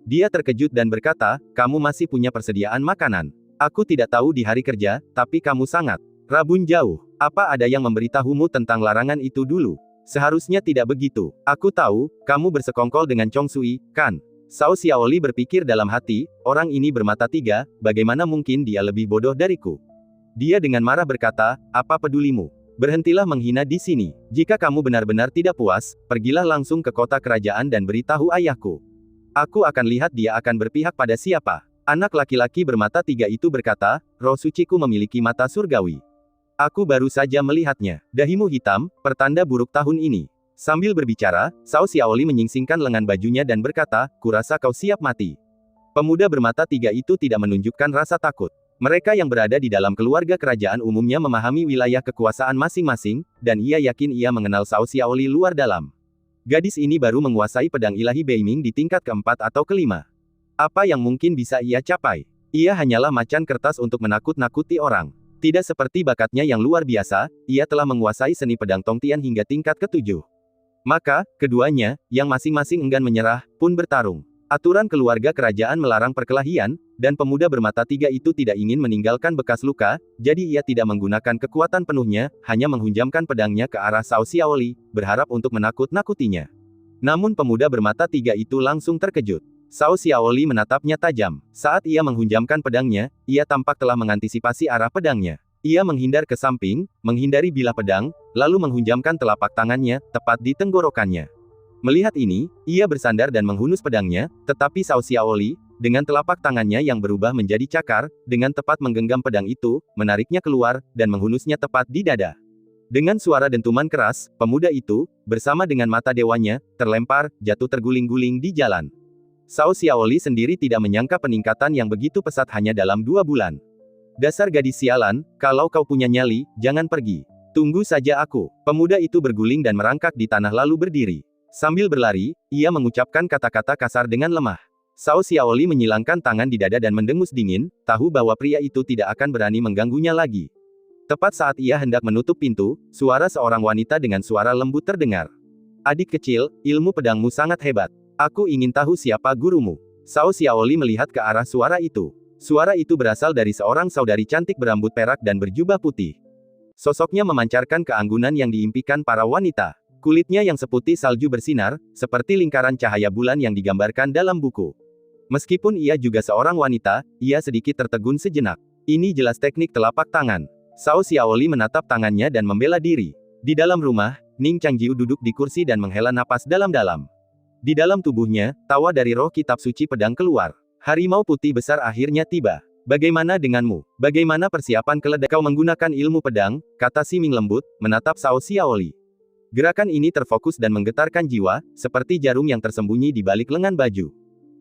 Dia terkejut dan berkata, "Kamu masih punya persediaan makanan. Aku tidak tahu di hari kerja, tapi kamu sangat rabun jauh. Apa ada yang memberitahumu tentang larangan itu dulu? Seharusnya tidak begitu. Aku tahu, kamu bersekongkol dengan Chong Sui, kan?" Cao Xiaoli berpikir dalam hati, orang ini bermata tiga, bagaimana mungkin dia lebih bodoh dariku? Dia dengan marah berkata, "Apa pedulimu? Berhentilah menghina di sini. Jika kamu benar-benar tidak puas, pergilah langsung ke kota kerajaan dan beritahu ayahku. Aku akan lihat dia akan berpihak pada siapa." Anak laki-laki bermata tiga itu berkata, "Roh suciku memiliki mata surgawi. Aku baru saja melihatnya. Dahimu hitam, pertanda buruk tahun ini." Sambil berbicara, Cao Xiaoli menyingsingkan lengan bajunya dan berkata, "Kurasa kau siap mati." Pemuda bermata tiga itu tidak menunjukkan rasa takut. Mereka yang berada di dalam keluarga kerajaan umumnya memahami wilayah kekuasaan masing-masing, dan ia yakin ia mengenal Cao Xiaoli luar dalam. Gadis ini baru menguasai pedang ilahi Beiming di tingkat keempat atau kelima. Apa yang mungkin bisa ia capai? Ia hanyalah macan kertas untuk menakut-nakuti orang. Tidak seperti bakatnya yang luar biasa, ia telah menguasai seni pedang Tongtian hingga tingkat ketujuh. Maka, keduanya, yang masing-masing enggan menyerah, pun bertarung. Aturan keluarga kerajaan melarang perkelahian, dan pemuda bermata tiga itu tidak ingin meninggalkan bekas luka, jadi ia tidak menggunakan kekuatan penuhnya, hanya menghunjamkan pedangnya ke arah Cao Xiaoli, berharap untuk menakut-nakutinya. Namun pemuda bermata tiga itu langsung terkejut. Cao Xiaoli menatapnya tajam. Saat ia menghunjamkan pedangnya, ia tampak telah mengantisipasi arah pedangnya. Ia menghindar ke samping, menghindari bilah pedang, lalu menghunjamkan telapak tangannya, tepat di tenggorokannya. Melihat ini, ia bersandar dan menghunus pedangnya, tetapi Cao Xiaoli, dengan telapak tangannya yang berubah menjadi cakar, dengan tepat menggenggam pedang itu, menariknya keluar, dan menghunusnya tepat di dada. Dengan suara dentuman keras, pemuda itu, bersama dengan mata dewanya, terlempar, jatuh terguling-guling di jalan. Cao Xiaoli sendiri tidak menyangka peningkatan yang begitu pesat hanya dalam 2 bulan. "Dasar gadis sialan, kalau kau punya nyali, jangan pergi. Tunggu saja aku." Pemuda itu berguling dan merangkak di tanah lalu berdiri. Sambil berlari, ia mengucapkan kata-kata kasar dengan lemah. Cao Xiaoli menyilangkan tangan di dada dan mendengus dingin, tahu bahwa pria itu tidak akan berani mengganggunya lagi. Tepat saat ia hendak menutup pintu, suara seorang wanita dengan suara lembut terdengar. "Adik kecil, ilmu pedangmu sangat hebat. Aku ingin tahu siapa gurumu." Cao Xiaoli melihat ke arah suara itu. Suara itu berasal dari seorang saudari cantik berambut perak dan berjubah putih. Sosoknya memancarkan keanggunan yang diimpikan para wanita. Kulitnya yang seputih salju bersinar, seperti lingkaran cahaya bulan yang digambarkan dalam buku. Meskipun ia juga seorang wanita, ia sedikit tertegun sejenak. Ini jelas teknik telapak tangan. Cao Xiaoli menatap tangannya dan membela diri. Di dalam rumah, Ning Changjiu duduk di kursi dan menghela napas dalam-dalam. Di dalam tubuhnya, tawa dari roh kitab suci pedang keluar. Harimau putih besar akhirnya tiba. "Bagaimana denganmu? Bagaimana persiapan keledai kau menggunakan ilmu pedang?" kata Siming lembut, menatap Cao Xiaoli. Gerakan ini terfokus dan menggetarkan jiwa, seperti jarum yang tersembunyi di balik lengan baju.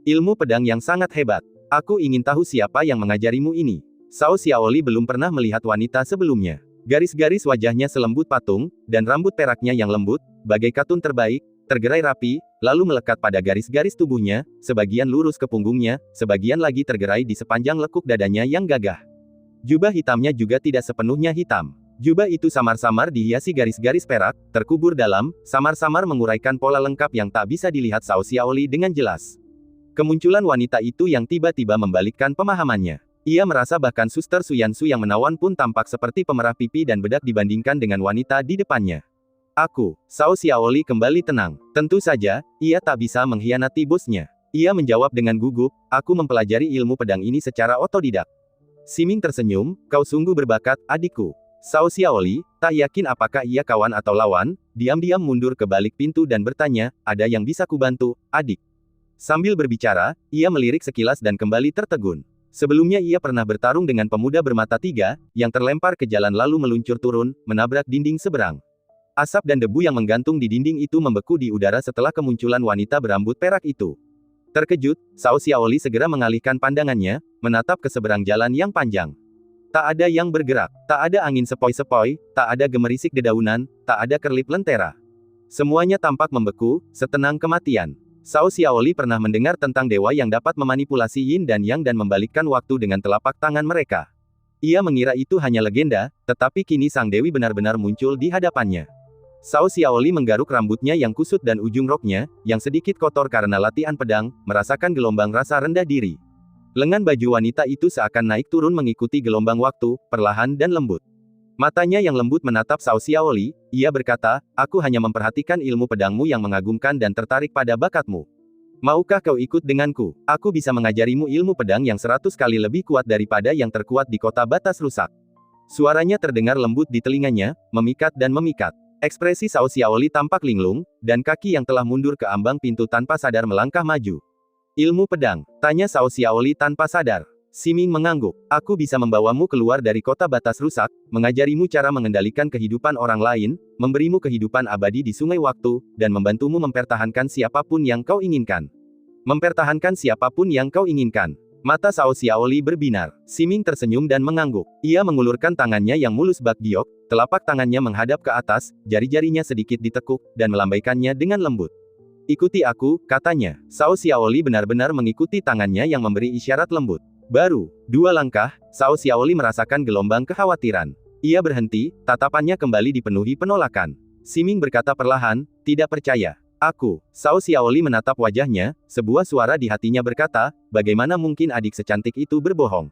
"Ilmu pedang yang sangat hebat. Aku ingin tahu siapa yang mengajarimu ini." Cao Xiaoli belum pernah melihat wanita sebelumnya. Garis-garis wajahnya selembut patung, dan rambut peraknya yang lembut, bagai katun terbaik, tergerai rapi, lalu melekat pada garis-garis tubuhnya, sebagian lurus ke punggungnya, sebagian lagi tergerai di sepanjang lekuk dadanya yang gagah. Jubah hitamnya juga tidak sepenuhnya hitam. Jubah itu samar-samar dihiasi garis-garis perak, terkubur dalam, samar-samar menguraikan pola lengkap yang tak bisa dilihat Cao Xiaoli dengan jelas. Kemunculan wanita itu yang tiba-tiba membalikkan pemahamannya. Ia merasa bahkan Suster Suyansu yang menawan pun tampak seperti pemerah pipi dan bedak dibandingkan dengan wanita di depannya. Cao Xiaoli kembali tenang. Tentu saja, ia tak bisa mengkhianati bosnya. Ia menjawab dengan gugup, "Aku mempelajari ilmu pedang ini secara otodidak." Siming tersenyum, "Kau sungguh berbakat, adikku. Cao Xiaoli, tak yakin apakah ia kawan atau lawan, diam-diam mundur ke balik pintu dan bertanya, ada yang bisa kubantu, adik? Sambil berbicara, ia melirik sekilas dan kembali tertegun. Sebelumnya ia pernah bertarung dengan pemuda bermata tiga, yang terlempar ke jalan lalu meluncur turun, menabrak dinding seberang. Asap dan debu yang menggantung di dinding itu membeku di udara setelah kemunculan wanita berambut perak itu. Terkejut, Cao Xiaoli segera mengalihkan pandangannya, menatap ke seberang jalan yang panjang. Tak ada yang bergerak, tak ada angin sepoi-sepoi, tak ada gemerisik dedaunan, tak ada kerlip lentera. Semuanya tampak membeku, setenang kematian. Cao Xiaoli pernah mendengar tentang dewa yang dapat memanipulasi yin dan yang dan membalikkan waktu dengan telapak tangan mereka. Ia mengira itu hanya legenda, tetapi kini sang dewi benar-benar muncul di hadapannya. Cao Xiaoli menggaruk rambutnya yang kusut dan ujung roknya, yang sedikit kotor karena latihan pedang, merasakan gelombang rasa rendah diri. Lengan baju wanita itu seakan naik turun mengikuti gelombang waktu, perlahan dan lembut. Matanya yang lembut menatap Cao Xiaoli, ia berkata, aku hanya memperhatikan ilmu pedangmu yang mengagumkan dan tertarik pada bakatmu. Maukah kau ikut denganku? Aku bisa mengajarimu ilmu pedang yang 100 kali lebih kuat daripada yang terkuat di kota batas rusak. Suaranya terdengar lembut di telinganya, memikat dan memikat. Ekspresi Cao Xiaoli tampak linglung, dan kaki yang telah mundur ke ambang pintu tanpa sadar melangkah maju. Ilmu pedang, tanya Cao Xiaoli tanpa sadar. Siming mengangguk, aku bisa membawamu keluar dari kota batas rusak, mengajarimu cara mengendalikan kehidupan orang lain, memberimu kehidupan abadi di sungai waktu, dan membantumu mempertahankan siapapun yang kau inginkan. Mempertahankan siapapun yang kau inginkan. Mata Cao Xiaoli berbinar. Siming tersenyum dan mengangguk. Ia mengulurkan tangannya yang mulus bak giok, telapak tangannya menghadap ke atas, jari-jarinya sedikit ditekuk, dan melambaikannya dengan lembut. Ikuti aku, katanya. Cao Xiaoli benar-benar mengikuti tangannya yang memberi isyarat lembut. Baru 2 langkah, Cao Xiaoli merasakan gelombang kekhawatiran. Ia berhenti, tatapannya kembali dipenuhi penolakan. Siming berkata perlahan, tidak percaya. Aku. Cao Xiaoli menatap wajahnya, sebuah suara di hatinya berkata, bagaimana mungkin adik secantik itu berbohong?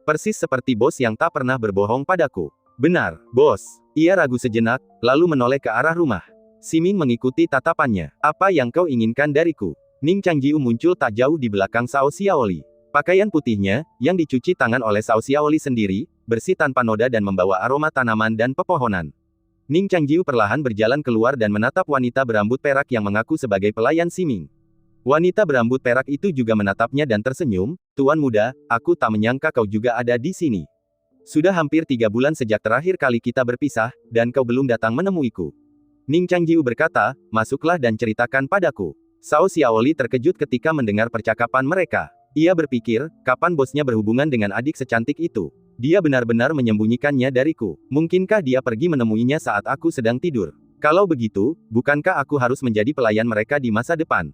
Persis seperti bos yang tak pernah berbohong padaku. Benar, bos. Ia ragu sejenak, lalu menoleh ke arah rumah. Siming mengikuti tatapannya. Apa yang kau inginkan dariku? Ning Changjiu muncul tak jauh di belakang Cao Xiaoli. Pakaian putihnya, yang dicuci tangan oleh Cao Xiaoli sendiri, bersih tanpa noda dan membawa aroma tanaman dan pepohonan. Ning Changjiu perlahan berjalan keluar dan menatap wanita berambut perak yang mengaku sebagai pelayan Siming. Wanita berambut perak itu juga menatapnya dan tersenyum, Tuan muda, aku tak menyangka kau juga ada di sini. Sudah hampir 3 bulan sejak terakhir kali kita berpisah, dan kau belum datang menemuiku. Ning Changjiu berkata, masuklah dan ceritakan padaku. Cao Xiaoli terkejut ketika mendengar percakapan mereka. Ia berpikir, kapan bosnya berhubungan dengan adik secantik itu? Dia benar-benar menyembunyikannya dariku. Mungkinkah dia pergi menemuinya saat aku sedang tidur? Kalau begitu, bukankah aku harus menjadi pelayan mereka di masa depan?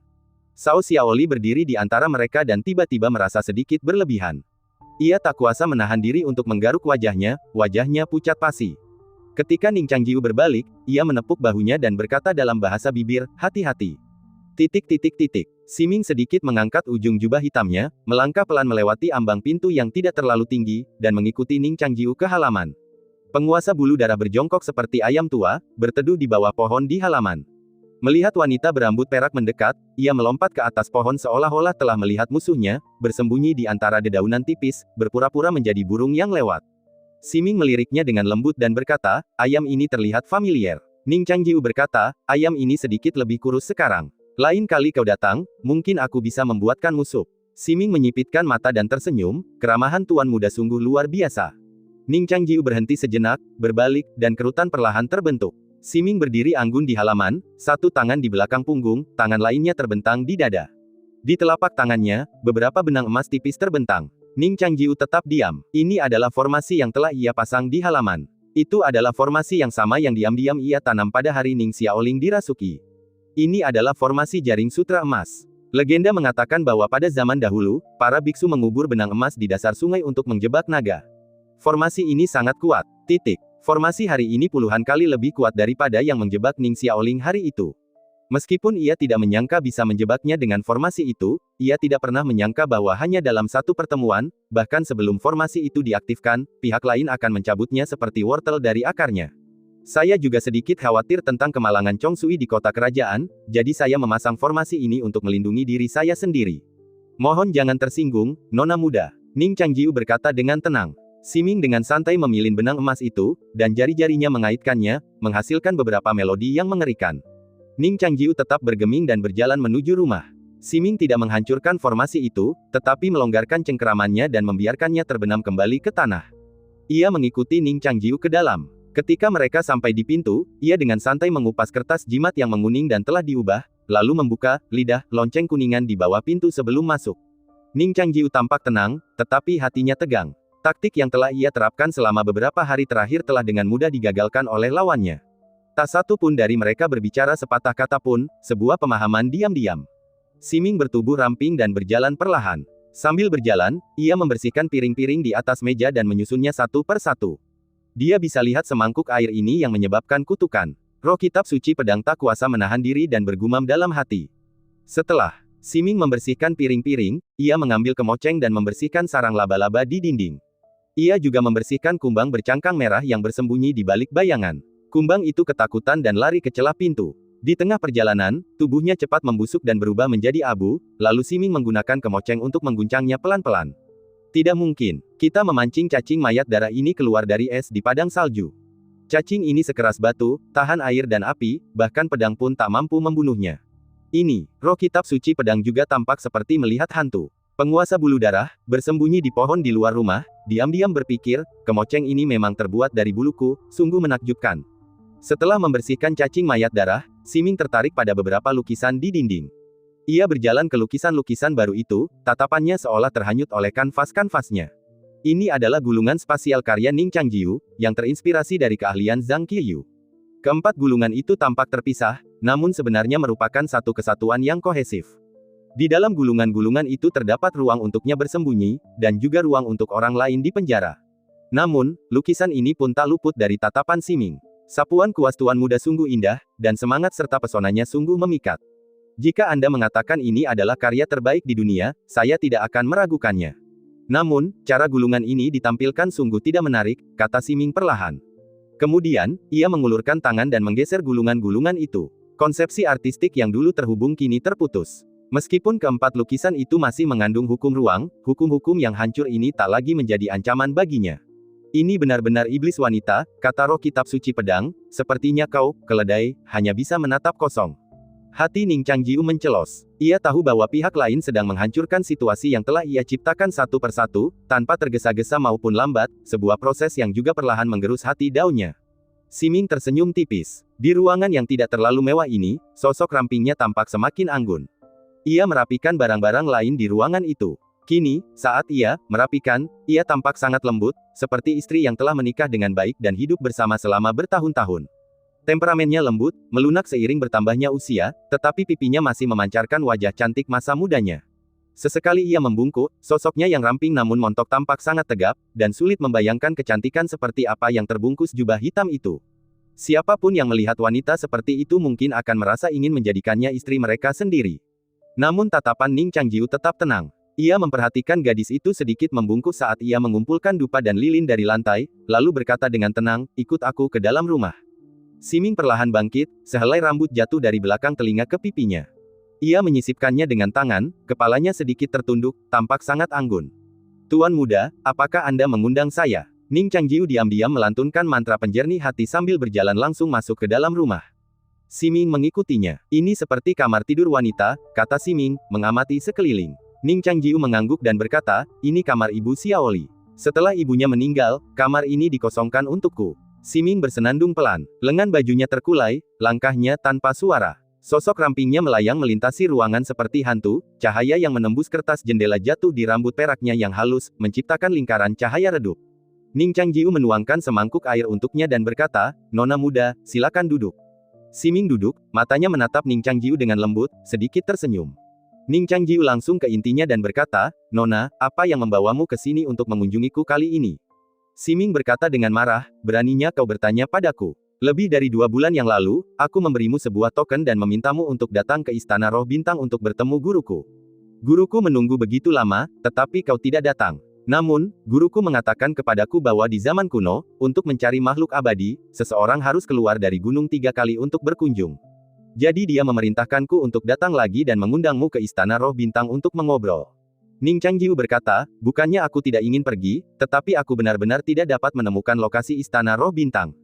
Cao Xiaoli berdiri di antara mereka dan tiba-tiba merasa sedikit berlebihan. Ia tak kuasa menahan diri untuk menggaruk wajahnya pucat pasi. Ketika Ning Changjiu berbalik, ia menepuk bahunya dan berkata dalam bahasa bibir, hati-hati. Siming sedikit mengangkat ujung jubah hitamnya, melangkah pelan melewati ambang pintu yang tidak terlalu tinggi, dan mengikuti Ning Changjiu ke halaman. Penguasa bulu darah berjongkok seperti ayam tua, berteduh di bawah pohon di halaman. Melihat wanita berambut perak mendekat, ia melompat ke atas pohon seolah-olah telah melihat musuhnya, bersembunyi di antara dedaunan tipis, berpura-pura menjadi burung yang lewat. Siming meliriknya dengan lembut dan berkata, ayam ini terlihat familiar. Ning Changjiu berkata, ayam ini sedikit lebih kurus sekarang. Lain kali kau datang, mungkin aku bisa membuatkanmu sup. Siming menyipitkan mata dan tersenyum, keramahan tuan muda sungguh luar biasa. Ning Changjiu berhenti sejenak, berbalik, dan kerutan perlahan terbentuk. Siming berdiri anggun di halaman, satu tangan di belakang punggung, tangan lainnya terbentang di dada. Di telapak tangannya, beberapa benang emas tipis terbentang. Ning Changjiu tetap diam. Ini adalah formasi yang telah ia pasang di halaman. Itu adalah formasi yang sama yang diam-diam ia tanam pada hari Ning Xiaoling dirasuki. Ini adalah formasi jaring sutra emas. Legenda mengatakan bahwa pada zaman dahulu, para biksu mengubur benang emas di dasar sungai untuk menjebak naga. Formasi ini sangat kuat. Formasi hari ini puluhan kali lebih kuat daripada yang menjebak Ning Xiaoling hari itu. Meskipun ia tidak menyangka bisa menjebaknya dengan formasi itu, ia tidak pernah menyangka bahwa hanya dalam satu pertemuan, bahkan sebelum formasi itu diaktifkan, pihak lain akan mencabutnya seperti wortel dari akarnya. Saya juga sedikit khawatir tentang kemalangan Chong Sui di kota kerajaan, jadi saya memasang formasi ini untuk melindungi diri saya sendiri. Mohon jangan tersinggung, Nona muda. Ning Changjiu berkata dengan tenang. Siming dengan santai memilin benang emas itu, dan jari-jarinya mengaitkannya, menghasilkan beberapa melodi yang mengerikan. Ning Changjiu tetap bergeming dan berjalan menuju rumah. Siming tidak menghancurkan formasi itu, tetapi melonggarkan cengkeramannya dan membiarkannya terbenam kembali ke tanah. Ia mengikuti Ning Changjiu ke dalam. Ketika mereka sampai di pintu, ia dengan santai mengupas kertas jimat yang menguning dan telah diubah, lalu membuka lidah lonceng kuningan di bawah pintu sebelum masuk. Ning Changjiu tampak tenang, tetapi hatinya tegang. Taktik yang telah ia terapkan selama beberapa hari terakhir telah dengan mudah digagalkan oleh lawannya. Tak satu pun dari mereka berbicara sepatah kata pun, sebuah pemahaman diam-diam. Siming bertubuh ramping dan berjalan perlahan. Sambil berjalan, ia membersihkan piring-piring di atas meja dan menyusunnya satu per satu. Dia bisa lihat semangkuk air ini yang menyebabkan kutukan. Roh kitab suci pedang tak kuasa menahan diri dan bergumam dalam hati. Setelah Siming membersihkan piring-piring, ia mengambil kemoceng dan membersihkan sarang laba-laba di dinding. Ia juga membersihkan kumbang bercangkang merah yang bersembunyi di balik bayangan. Kumbang itu ketakutan dan lari ke celah pintu. Di tengah perjalanan, tubuhnya cepat membusuk dan berubah menjadi abu, lalu Siming menggunakan kemoceng untuk mengguncangnya pelan-pelan. Tidak mungkin, kita memancing cacing mayat darah ini keluar dari es di padang salju. Cacing ini sekeras batu, tahan air dan api, bahkan pedang pun tak mampu membunuhnya. Ini, roh kitab suci pedang juga tampak seperti melihat hantu. Penguasa bulu darah, bersembunyi di pohon di luar rumah, diam-diam berpikir, kemoceng ini memang terbuat dari buluku, sungguh menakjubkan. Setelah membersihkan cacing mayat darah, Siming tertarik pada beberapa lukisan di dinding. Ia berjalan ke lukisan-lukisan baru itu, tatapannya seolah terhanyut oleh kanvas-kanvasnya. Ini adalah gulungan spasial karya Ning Changjiu, yang terinspirasi dari keahlian Zhang Qiyu. Keempat gulungan itu tampak terpisah, namun sebenarnya merupakan satu kesatuan yang kohesif. Di dalam gulungan-gulungan itu terdapat ruang untuknya bersembunyi, dan juga ruang untuk orang lain di penjara. Namun, lukisan ini pun tak luput dari tatapan Siming. Sapuan kuas Tuan Muda sungguh indah, dan semangat serta pesonanya sungguh memikat. Jika Anda mengatakan ini adalah karya terbaik di dunia, saya tidak akan meragukannya. Namun, cara gulungan ini ditampilkan sungguh tidak menarik, kata Siming perlahan. Kemudian, ia mengulurkan tangan dan menggeser gulungan-gulungan itu. Konsepsi artistik yang dulu terhubung kini terputus. Meskipun keempat lukisan itu masih mengandung hukum ruang, hukum-hukum yang hancur ini tak lagi menjadi ancaman baginya. Ini benar-benar iblis wanita, kata roh kitab suci pedang, sepertinya kau, keledai, hanya bisa menatap kosong. Hati Ning Changjiu mencelos. Ia tahu bahwa pihak lain sedang menghancurkan situasi yang telah ia ciptakan satu persatu, tanpa tergesa-gesa maupun lambat, sebuah proses yang juga perlahan menggerus hati daunnya. Siming tersenyum tipis. Di ruangan yang tidak terlalu mewah ini, sosok rampingnya tampak semakin anggun. Ia merapikan barang-barang lain di ruangan itu. Kini, saat ia merapikan, ia tampak sangat lembut, seperti istri yang telah menikah dengan baik dan hidup bersama selama bertahun-tahun. Temperamennya lembut, melunak seiring bertambahnya usia, tetapi pipinya masih memancarkan wajah cantik masa mudanya. Sesekali ia membungkuk, sosoknya yang ramping namun montok tampak sangat tegap, dan sulit membayangkan kecantikan seperti apa yang terbungkus jubah hitam itu. Siapapun yang melihat wanita seperti itu mungkin akan merasa ingin menjadikannya istri mereka sendiri. Namun tatapan Ning Changjiu tetap tenang. Ia memperhatikan gadis itu sedikit membungkuk saat ia mengumpulkan dupa dan lilin dari lantai, lalu berkata dengan tenang, ikut aku ke dalam rumah. Siming perlahan bangkit, sehelai rambut jatuh dari belakang telinga ke pipinya. Ia menyisipkannya dengan tangan, kepalanya sedikit tertunduk, tampak sangat anggun. Tuan muda, apakah Anda mengundang saya? Ning Changjiu diam-diam melantunkan mantra penjernih hati sambil berjalan langsung masuk ke dalam rumah. Siming mengikutinya. Ini seperti kamar tidur wanita, kata Siming, mengamati sekeliling. Ning Changjiu mengangguk dan berkata, ini kamar ibu Xiaoli. Setelah ibunya meninggal, kamar ini dikosongkan untukku. Siming bersenandung pelan, lengan bajunya terkulai, langkahnya tanpa suara. Sosok rampingnya melayang melintasi ruangan seperti hantu, cahaya yang menembus kertas jendela jatuh di rambut peraknya yang halus, menciptakan lingkaran cahaya redup. Ning Changjiu menuangkan semangkuk air untuknya dan berkata, Nona muda, silakan duduk. Siming duduk, matanya menatap Ning Changjiu dengan lembut, sedikit tersenyum. Ning Changjiu langsung ke intinya dan berkata, Nona, apa yang membawamu ke sini untuk mengunjungiku kali ini? Siming berkata dengan marah, beraninya kau bertanya padaku. Lebih dari 2 bulan yang lalu, aku memberimu sebuah token dan memintamu untuk datang ke Istana Roh Bintang untuk bertemu guruku. Guruku menunggu begitu lama, tetapi kau tidak datang. Namun, guruku mengatakan kepadaku bahwa di zaman kuno, untuk mencari makhluk abadi, seseorang harus keluar dari gunung 3 kali untuk berkunjung. Jadi dia memerintahkanku untuk datang lagi dan mengundangmu ke Istana Roh Bintang untuk mengobrol. Ning Changjiu berkata, bukannya aku tidak ingin pergi, tetapi aku benar-benar tidak dapat menemukan lokasi Istana Roh Bintang.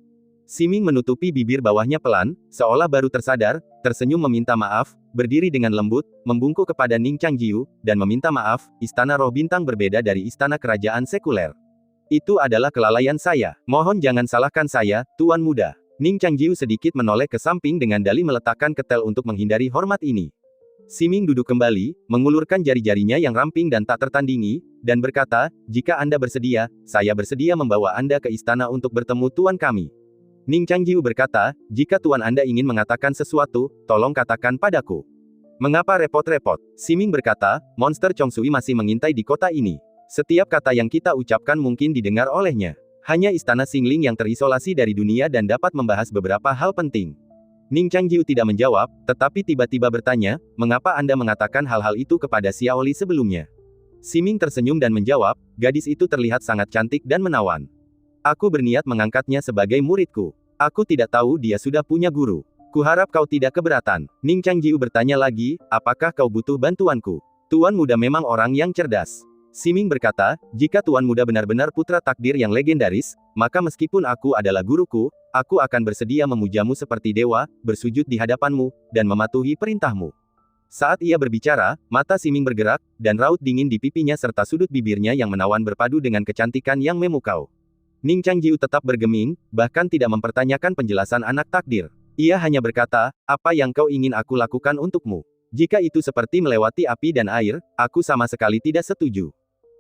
Siming menutupi bibir bawahnya pelan, seolah baru tersadar, tersenyum meminta maaf, berdiri dengan lembut, membungkuk kepada Ning Changjiu, dan meminta maaf, Istana Roh Bintang berbeda dari Istana Kerajaan Sekuler. Itu adalah kelalaian saya. Mohon jangan salahkan saya, Tuan Muda. Ning Changjiu sedikit menoleh ke samping dengan dalih meletakkan ketel untuk menghindari hormat ini. Siming duduk kembali, mengulurkan jari-jarinya yang ramping dan tak tertandingi, dan berkata, jika Anda bersedia, saya bersedia membawa Anda ke istana untuk bertemu Tuan kami. Ning Changjiu berkata, jika Tuan Anda ingin mengatakan sesuatu, tolong katakan padaku. Mengapa repot-repot? Siming berkata, monster Chong Sui masih mengintai di kota ini. Setiap kata yang kita ucapkan mungkin didengar olehnya. Hanya istana Xingling yang terisolasi dari dunia dan dapat membahas beberapa hal penting. Ning Changjiu tidak menjawab, tetapi tiba-tiba bertanya, mengapa Anda mengatakan hal-hal itu kepada Xiaoli sebelumnya? Siming tersenyum dan menjawab, gadis itu terlihat sangat cantik dan menawan. Aku berniat mengangkatnya sebagai muridku. Aku tidak tahu dia sudah punya guru. Kuharap kau tidak keberatan. Ning Changjiu bertanya lagi, apakah kau butuh bantuanku? Tuan Muda memang orang yang cerdas. Siming berkata, jika Tuan Muda benar-benar putra takdir yang legendaris, maka meskipun aku adalah guruku, aku akan bersedia memujamu seperti dewa, bersujud di hadapanmu, dan mematuhi perintahmu. Saat ia berbicara, mata Siming bergerak, dan raut dingin di pipinya serta sudut bibirnya yang menawan berpadu dengan kecantikan yang memukau. Ning Changjiu tetap bergeming, bahkan tidak mempertanyakan penjelasan anak takdir. Ia hanya berkata, apa yang kau ingin aku lakukan untukmu? Jika itu seperti melewati api dan air, aku sama sekali tidak setuju.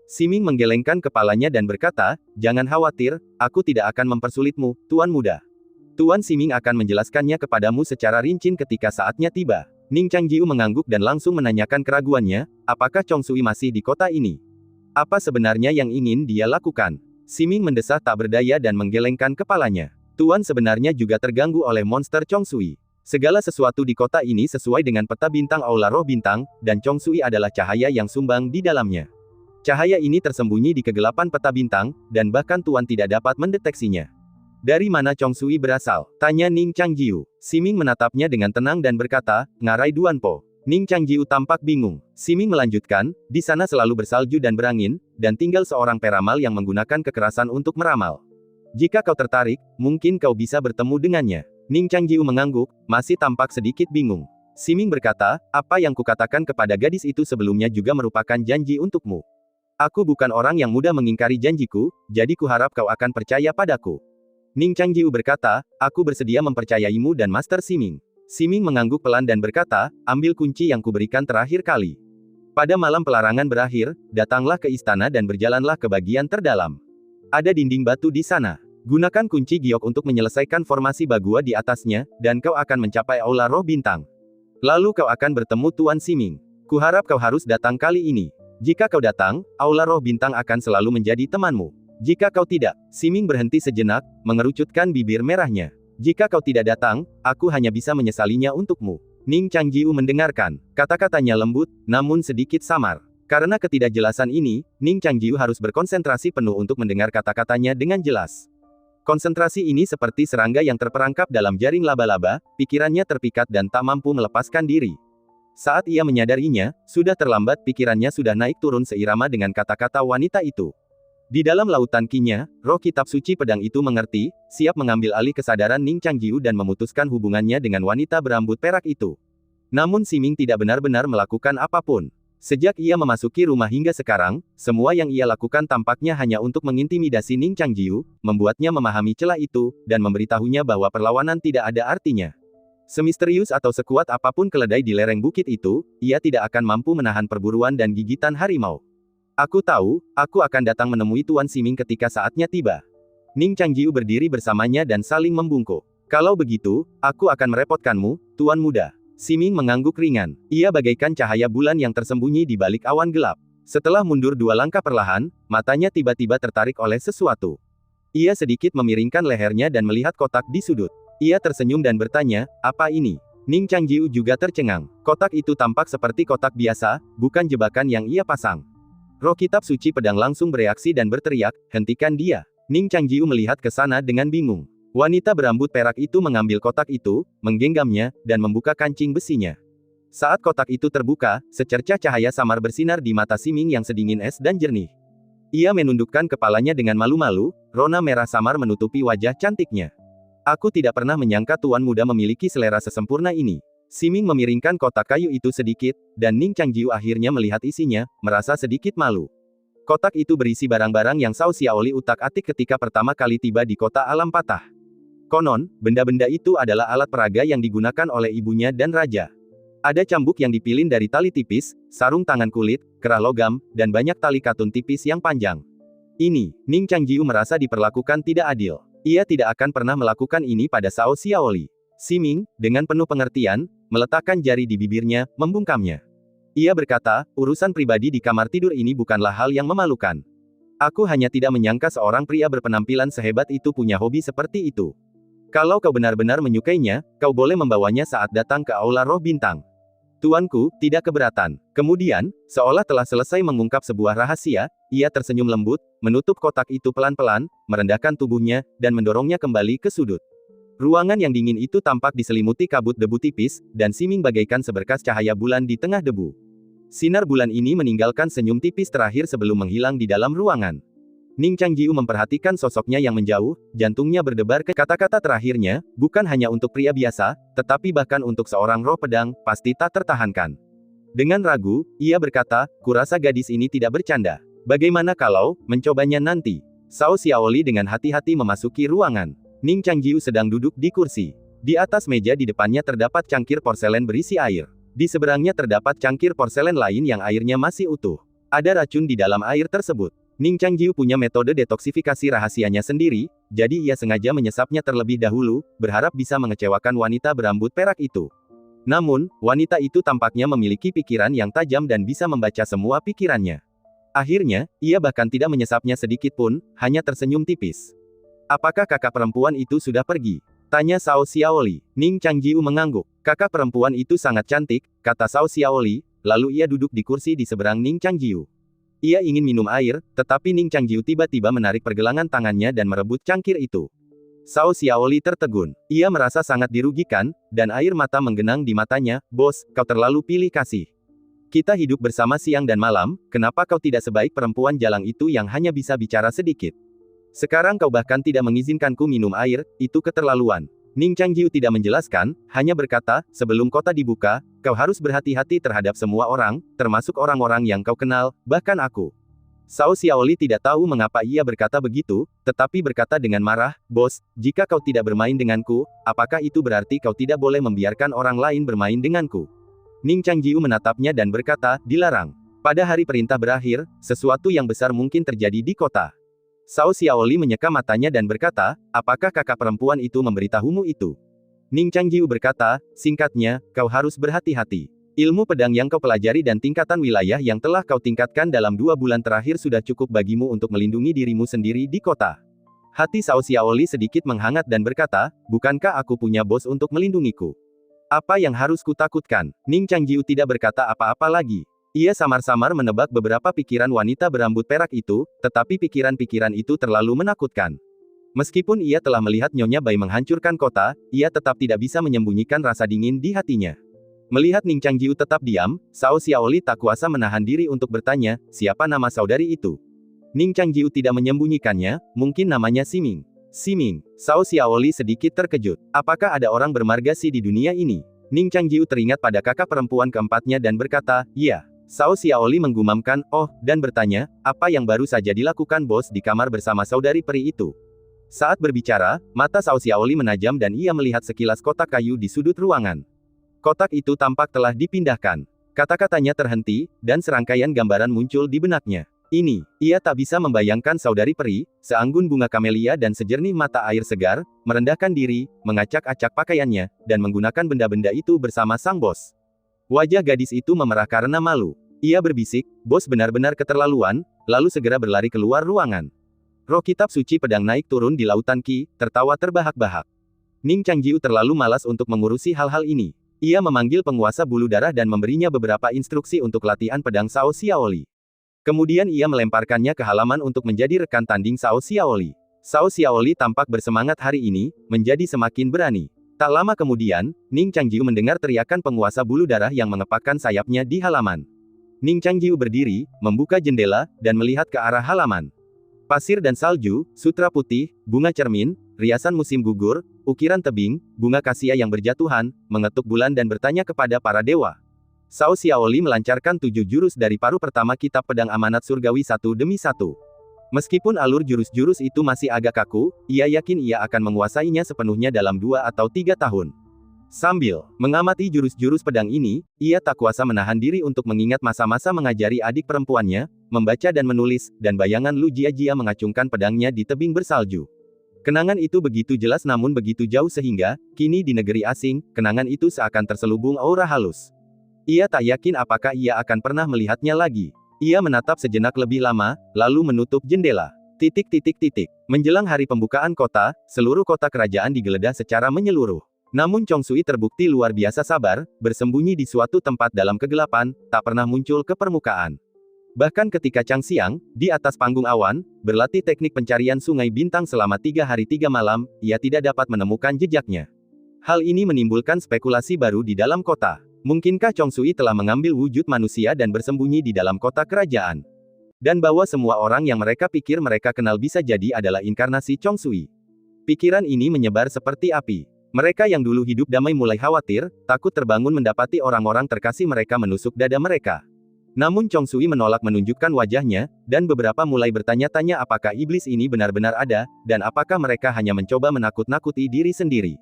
Siming menggelengkan kepalanya dan berkata, jangan khawatir, aku tidak akan mempersulitmu, Tuan Muda. Tuan Siming akan menjelaskannya kepadamu secara rinci ketika saatnya tiba. Ning Changjiu mengangguk dan langsung menanyakan keraguannya, apakah Chong Sui masih di kota ini? Apa sebenarnya yang ingin dia lakukan? Siming mendesah tak berdaya dan menggelengkan kepalanya. Tuan sebenarnya juga terganggu oleh monster Chong Sui. Segala sesuatu di kota ini sesuai dengan peta bintang Aula Roh Bintang, dan Chong Sui adalah cahaya yang sumbang di dalamnya. Cahaya ini tersembunyi di kegelapan peta bintang, dan bahkan Tuan tidak dapat mendeteksinya. Dari mana Chong Sui berasal? Tanya Ning Changjiu. Siming menatapnya dengan tenang dan berkata, ngarai Duan Po. Ning Changjiu tampak bingung. Siming melanjutkan, di sana selalu bersalju dan berangin, dan tinggal seorang peramal yang menggunakan kekerasan untuk meramal. Jika kau tertarik, mungkin kau bisa bertemu dengannya. Ning Changjiu mengangguk, masih tampak sedikit bingung. Siming berkata, apa yang kukatakan kepada gadis itu sebelumnya juga merupakan janji untukmu. Aku bukan orang yang mudah mengingkari janjiku, jadi kuharap kau akan percaya padaku. Ning Changjiu berkata, aku bersedia mempercayaimu dan Master Siming. Siming mengangguk pelan dan berkata, ambil kunci yang kuberikan terakhir kali. Pada malam pelarangan berakhir, datanglah ke istana dan berjalanlah ke bagian terdalam. Ada dinding batu di sana. Gunakan kunci giok untuk menyelesaikan formasi bagua di atasnya, dan kau akan mencapai Aula Roh Bintang. Lalu kau akan bertemu Tuan Siming. Kuharap kau harus datang kali ini. Jika kau datang, Aula Roh Bintang akan selalu menjadi temanmu. Jika kau tidak, Siming berhenti sejenak, mengerucutkan bibir merahnya. Jika kau tidak datang, aku hanya bisa menyesalinya untukmu. Ning Changjiu mendengarkan. Kata-katanya lembut, namun sedikit samar. Karena ketidakjelasan ini, Ning Changjiu harus berkonsentrasi penuh untuk mendengar kata-katanya dengan jelas. Konsentrasi ini seperti serangga yang terperangkap dalam jaring laba-laba, pikirannya terpikat dan tak mampu melepaskan diri. Saat ia menyadarinya, sudah terlambat, pikirannya sudah naik turun seirama dengan kata-kata wanita itu. Di dalam lautan kinya, roh kitab suci pedang itu mengerti, siap mengambil alih kesadaran Ning Changjiu dan memutuskan hubungannya dengan wanita berambut perak itu. Namun Siming tidak benar-benar melakukan apapun. Sejak ia memasuki rumah hingga sekarang, semua yang ia lakukan tampaknya hanya untuk mengintimidasi Ning Changjiu, membuatnya memahami celah itu, dan memberitahunya bahwa perlawanan tidak ada artinya. Semisterius atau sekuat apapun keledai di lereng bukit itu, ia tidak akan mampu menahan perburuan dan gigitan harimau. Aku tahu, aku akan datang menemui Tuan Siming ketika saatnya tiba. Ning Changjiu berdiri bersamanya dan saling membungkuk. Kalau begitu, aku akan merepotkanmu, Tuan Muda. Siming mengangguk ringan. Ia bagaikan cahaya bulan yang tersembunyi di balik awan gelap. Setelah mundur 2 langkah perlahan, matanya tiba-tiba tertarik oleh sesuatu. Ia sedikit memiringkan lehernya dan melihat kotak di sudut. Ia tersenyum dan bertanya, apa ini? Ning Changjiu juga tercengang. Kotak itu tampak seperti kotak biasa, bukan jebakan yang ia pasang. Roh kitab suci pedang langsung bereaksi dan berteriak, hentikan dia. Ning Changjiu melihat ke sana dengan bingung. Wanita berambut perak itu mengambil kotak itu, menggenggamnya, dan membuka kancing besinya. Saat kotak itu terbuka, secercah cahaya samar bersinar di mata Siming yang sedingin es dan jernih. Ia menundukkan kepalanya dengan malu-malu, rona merah samar menutupi wajah cantiknya. Aku tidak pernah menyangka tuan muda memiliki selera sesempurna ini. Siming memiringkan kotak kayu itu sedikit, dan Ning Changjiu akhirnya melihat isinya, merasa sedikit malu. Kotak itu berisi barang-barang yang Cao Xiaoli utak-atik ketika pertama kali tiba di kota alam patah. Konon, benda-benda itu adalah alat peraga yang digunakan oleh ibunya dan raja. Ada cambuk yang dipilin dari tali tipis, sarung tangan kulit, kerah logam, dan banyak tali katun tipis yang panjang. Ini, Ning Changjiu merasa diperlakukan tidak adil. Ia tidak akan pernah melakukan ini pada Cao Xiaoli. Siming, dengan penuh pengertian, meletakkan jari di bibirnya, membungkamnya. Ia berkata, urusan pribadi di kamar tidur ini bukanlah hal yang memalukan. Aku hanya tidak menyangka seorang pria berpenampilan sehebat itu punya hobi seperti itu. Kalau kau benar-benar menyukainya, kau boleh membawanya saat datang ke Aula Roh Bintang. Tuanku, tidak keberatan. Kemudian, seolah telah selesai mengungkap sebuah rahasia, ia tersenyum lembut, menutup kotak itu pelan-pelan, merendahkan tubuhnya, dan mendorongnya kembali ke sudut. Ruangan yang dingin itu tampak diselimuti kabut debu tipis, dan Siming bagaikan seberkas cahaya bulan di tengah debu. Sinar bulan ini meninggalkan senyum tipis terakhir sebelum menghilang di dalam ruangan. Ning Changjiu memperhatikan sosoknya yang menjauh, jantungnya berdebar ke kata-kata terakhirnya, bukan hanya untuk pria biasa, tetapi bahkan untuk seorang roh pedang, pasti tak tertahankan. Dengan ragu, ia berkata, kurasa gadis ini tidak bercanda. Bagaimana kalau, mencobanya nanti? Cao Xiaoli dengan hati-hati memasuki ruangan. Ning Changjiu sedang duduk di kursi. Di atas meja di depannya terdapat cangkir porselen berisi air. Di seberangnya terdapat cangkir porselen lain yang airnya masih utuh. Ada racun di dalam air tersebut. Ning Changjiu punya metode detoksifikasi rahasianya sendiri, jadi ia sengaja menyesapnya terlebih dahulu, berharap bisa mengecewakan wanita berambut perak itu. Namun, wanita itu tampaknya memiliki pikiran yang tajam dan bisa membaca semua pikirannya. Akhirnya, ia bahkan tidak menyesapnya sedikit pun, hanya tersenyum tipis. Apakah kakak perempuan itu sudah pergi? Tanya Cao Xiaoli. Ning Changjiu mengangguk. Kakak perempuan itu sangat cantik, kata Cao Xiaoli, lalu ia duduk di kursi di seberang Ning Changjiu. Ia ingin minum air, tetapi Ning Changjiu tiba-tiba menarik pergelangan tangannya dan merebut cangkir itu. Cao Xiaoli tertegun. Ia merasa sangat dirugikan, dan air mata menggenang di matanya. Bos, kau terlalu pilih kasih. Kita hidup bersama siang dan malam, kenapa kau tidak sebaik perempuan jalang itu yang hanya bisa bicara sedikit? Sekarang kau bahkan tidak mengizinkanku minum air, itu keterlaluan. Ning Changjiu tidak menjelaskan, hanya berkata, sebelum kota dibuka, kau harus berhati-hati terhadap semua orang, termasuk orang-orang yang kau kenal, bahkan aku. Cao Xiaoli tidak tahu mengapa ia berkata begitu, tetapi berkata dengan marah, bos, jika kau tidak bermain denganku, apakah itu berarti kau tidak boleh membiarkan orang lain bermain denganku? Ning Changjiu menatapnya dan berkata, dilarang. Pada hari perintah berakhir, sesuatu yang besar mungkin terjadi di kota. Cao Xiaoli menyeka matanya dan berkata, apakah kakak perempuan itu memberitahumu itu? Ning Changjiu berkata, singkatnya, kau harus berhati-hati. Ilmu pedang yang kau pelajari dan tingkatan wilayah yang telah kau tingkatkan dalam 2 bulan terakhir sudah cukup bagimu untuk melindungi dirimu sendiri di kota. Hati Cao Xiaoli sedikit menghangat dan berkata, bukankah aku punya bos untuk melindungiku? Apa yang harus kutakutkan? Ning Changjiu tidak berkata apa-apa lagi. Ia samar-samar menebak beberapa pikiran wanita berambut perak itu, tetapi pikiran-pikiran itu terlalu menakutkan. Meskipun ia telah melihat Nyonya Bai menghancurkan kota, ia tetap tidak bisa menyembunyikan rasa dingin di hatinya. Melihat Ning Changjiu tetap diam, Cao Xiaoli tak kuasa menahan diri untuk bertanya, siapa nama saudari itu? Ning Changjiu tidak menyembunyikannya, mungkin namanya Siming. Siming. Cao Xiaoli sedikit terkejut. Apakah ada orang bermargasi di dunia ini? Ning Changjiu teringat pada kakak perempuan keempatnya dan berkata, iya. Cao Xiaoli menggumamkan, oh, dan bertanya, apa yang baru saja dilakukan bos di kamar bersama saudari peri itu? Saat berbicara, mata Cao Xiaoli menajam dan ia melihat sekilas kotak kayu di sudut ruangan. Kotak itu tampak telah dipindahkan. Kata-katanya terhenti, dan serangkaian gambaran muncul di benaknya. Ini, ia tak bisa membayangkan saudari peri, seanggun bunga kamelia dan sejernih mata air segar, merendahkan diri, mengacak-acak pakaiannya, dan menggunakan benda-benda itu bersama sang bos. Wajah gadis itu memerah karena malu. Ia berbisik, bos benar-benar keterlaluan, lalu segera berlari keluar ruangan. Roh kitab suci pedang naik turun di lautan Qi, tertawa terbahak-bahak. Ning Changjiu terlalu malas untuk mengurusi hal-hal ini. Ia memanggil penguasa bulu darah dan memberinya beberapa instruksi untuk latihan pedang Cao Xiaoli. Kemudian ia melemparkannya ke halaman untuk menjadi rekan tanding Cao Xiaoli. Cao Xiaoli tampak bersemangat hari ini, menjadi semakin berani. Tak lama kemudian, Ning Changjiu mendengar teriakan penguasa bulu darah yang mengepakkan sayapnya di halaman. Ning Changjiu berdiri, membuka jendela, dan melihat ke arah halaman. Pasir dan salju, sutra putih, bunga cermin, riasan musim gugur, ukiran tebing, bunga kasia yang berjatuhan, mengetuk bulan dan bertanya kepada para dewa. Cao Xiaoli melancarkan 7 jurus dari paruh pertama kitab pedang amanat surgawi satu demi satu. Meskipun alur jurus-jurus itu masih agak kaku, ia yakin ia akan menguasainya sepenuhnya dalam 2 atau 3 tahun. Sambil mengamati jurus-jurus pedang ini, ia tak kuasa menahan diri untuk mengingat masa-masa mengajari adik perempuannya, membaca dan menulis, dan bayangan Lu Jiajia mengacungkan pedangnya di tebing bersalju. Kenangan itu begitu jelas namun begitu jauh sehingga, kini di negeri asing, kenangan itu seakan terselubung aura halus. Ia tak yakin apakah ia akan pernah melihatnya lagi. Ia menatap sejenak lebih lama, lalu menutup jendela. Menjelang hari pembukaan kota, seluruh kota kerajaan digeledah secara menyeluruh. Namun Chong Sui terbukti luar biasa sabar, bersembunyi di suatu tempat dalam kegelapan, tak pernah muncul ke permukaan. Bahkan ketika Chang Xiang, di atas panggung awan, berlatih teknik pencarian sungai bintang selama 3 hari 3 malam, ia tidak dapat menemukan jejaknya. Hal ini menimbulkan spekulasi baru di dalam kota. Mungkinkah Chong Sui telah mengambil wujud manusia dan bersembunyi di dalam kota kerajaan? Dan bahwa semua orang yang mereka pikir mereka kenal bisa jadi adalah inkarnasi Chong Sui. Pikiran ini menyebar seperti api. Mereka yang dulu hidup damai mulai khawatir, takut terbangun mendapati orang-orang terkasih mereka menusuk dada mereka. Namun Chong Sui menolak menunjukkan wajahnya, dan beberapa mulai bertanya-tanya apakah iblis ini benar-benar ada, dan apakah mereka hanya mencoba menakut-nakuti diri sendiri.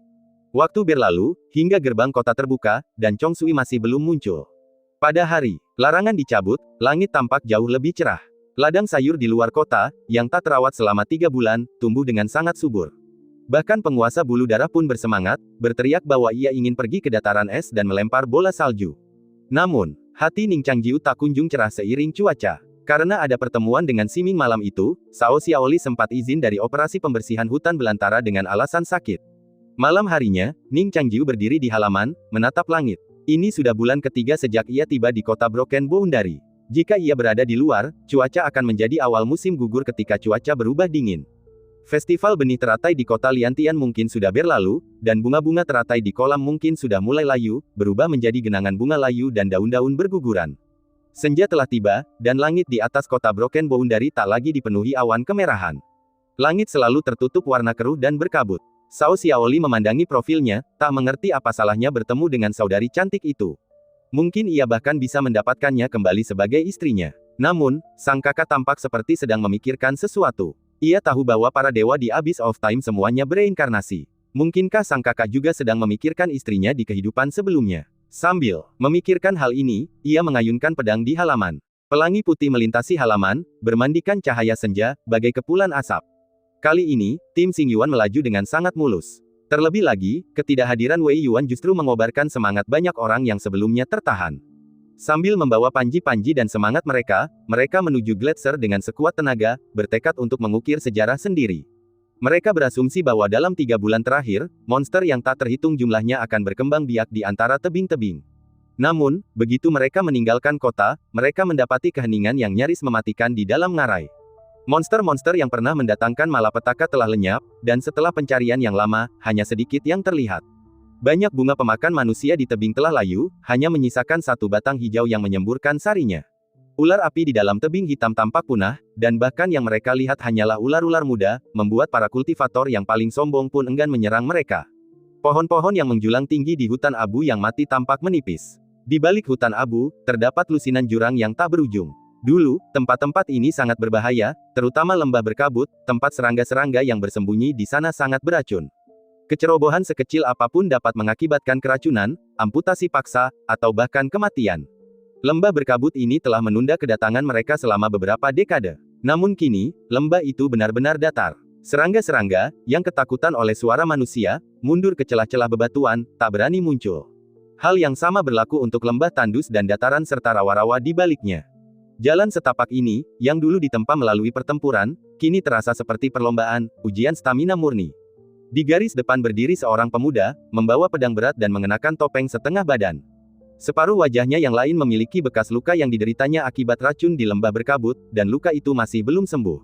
Waktu berlalu, hingga gerbang kota terbuka, dan Chong Sui masih belum muncul. Pada hari larangan dicabut, langit tampak jauh lebih cerah. Ladang sayur di luar kota, yang tak terawat selama 3 bulan, tumbuh dengan sangat subur. Bahkan penguasa bulu darah pun bersemangat, berteriak bahwa ia ingin pergi ke dataran es dan melempar bola salju. Namun, hati Ning Changjiu tak kunjung cerah seiring cuaca. Karena ada pertemuan dengan Siming malam itu, Cao Xiaoli sempat izin dari operasi pembersihan hutan belantara dengan alasan sakit. Malam harinya, Ning Changjiu berdiri di halaman, menatap langit. Ini sudah bulan ketiga sejak ia tiba di kota Broken Boundary. Jika ia berada di luar, cuaca akan menjadi awal musim gugur ketika cuaca berubah dingin. Festival benih teratai di kota Liantian mungkin sudah berlalu, dan bunga-bunga teratai di kolam mungkin sudah mulai layu, berubah menjadi genangan bunga layu dan daun-daun berguguran. Senja telah tiba, dan langit di atas kota Broken Boundary tak lagi dipenuhi awan kemerahan. Langit selalu tertutup warna keruh dan berkabut. Cao Xiaoli memandangi profilnya, tak mengerti apa salahnya bertemu dengan saudari cantik itu. Mungkin ia bahkan bisa mendapatkannya kembali sebagai istrinya. Namun, sang kakak tampak seperti sedang memikirkan sesuatu. Ia tahu bahwa para dewa di Abyss of Time semuanya bereinkarnasi. Mungkinkah sang kakak juga sedang memikirkan istrinya di kehidupan sebelumnya? Sambil memikirkan hal ini, ia mengayunkan pedang di halaman. Pelangi putih melintasi halaman, bermandikan cahaya senja, bagai kepulan asap. Kali ini, tim Xing Yuan melaju dengan sangat mulus. Terlebih lagi, ketidakhadiran Wei Yuan justru mengobarkan semangat banyak orang yang sebelumnya tertahan. Sambil membawa panji-panji dan semangat mereka menuju Gletser dengan sekuat tenaga, bertekad untuk mengukir sejarah sendiri. Mereka berasumsi bahwa dalam 3 bulan terakhir, monster yang tak terhitung jumlahnya akan berkembang biak di antara tebing-tebing. Namun, begitu mereka meninggalkan kota, mereka mendapati keheningan yang nyaris mematikan di dalam ngarai. Monster-monster yang pernah mendatangkan malapetaka telah lenyap, dan setelah pencarian yang lama, hanya sedikit yang terlihat. Banyak bunga pemakan manusia di tebing telah layu, hanya menyisakan satu batang hijau yang menyemburkan sarinya. Ular api di dalam tebing hitam tampak punah, dan bahkan yang mereka lihat hanyalah ular-ular muda, membuat para kultivator yang paling sombong pun enggan menyerang mereka. Pohon-pohon yang menjulang tinggi di hutan abu yang mati tampak menipis. Di balik hutan abu, terdapat lusinan jurang yang tak berujung. Dulu, tempat-tempat ini sangat berbahaya, terutama lembah berkabut, tempat serangga-serangga yang bersembunyi di sana sangat beracun. Kecerobohan sekecil apapun dapat mengakibatkan keracunan, amputasi paksa, atau bahkan kematian. Lembah berkabut ini telah menunda kedatangan mereka selama beberapa dekade. Namun kini, lembah itu benar-benar datar. Serangga-serangga, yang ketakutan oleh suara manusia, mundur ke celah-celah bebatuan, tak berani muncul. Hal yang sama berlaku untuk lembah tandus dan dataran serta rawa-rawa di baliknya. Jalan setapak ini, yang dulu ditempa melalui pertempuran, kini terasa seperti perlombaan, ujian stamina murni. Di garis depan berdiri seorang pemuda, membawa pedang berat dan mengenakan topeng setengah badan. Separuh wajahnya yang lain memiliki bekas luka yang dideritanya akibat racun di lembah berkabut, dan luka itu masih belum sembuh.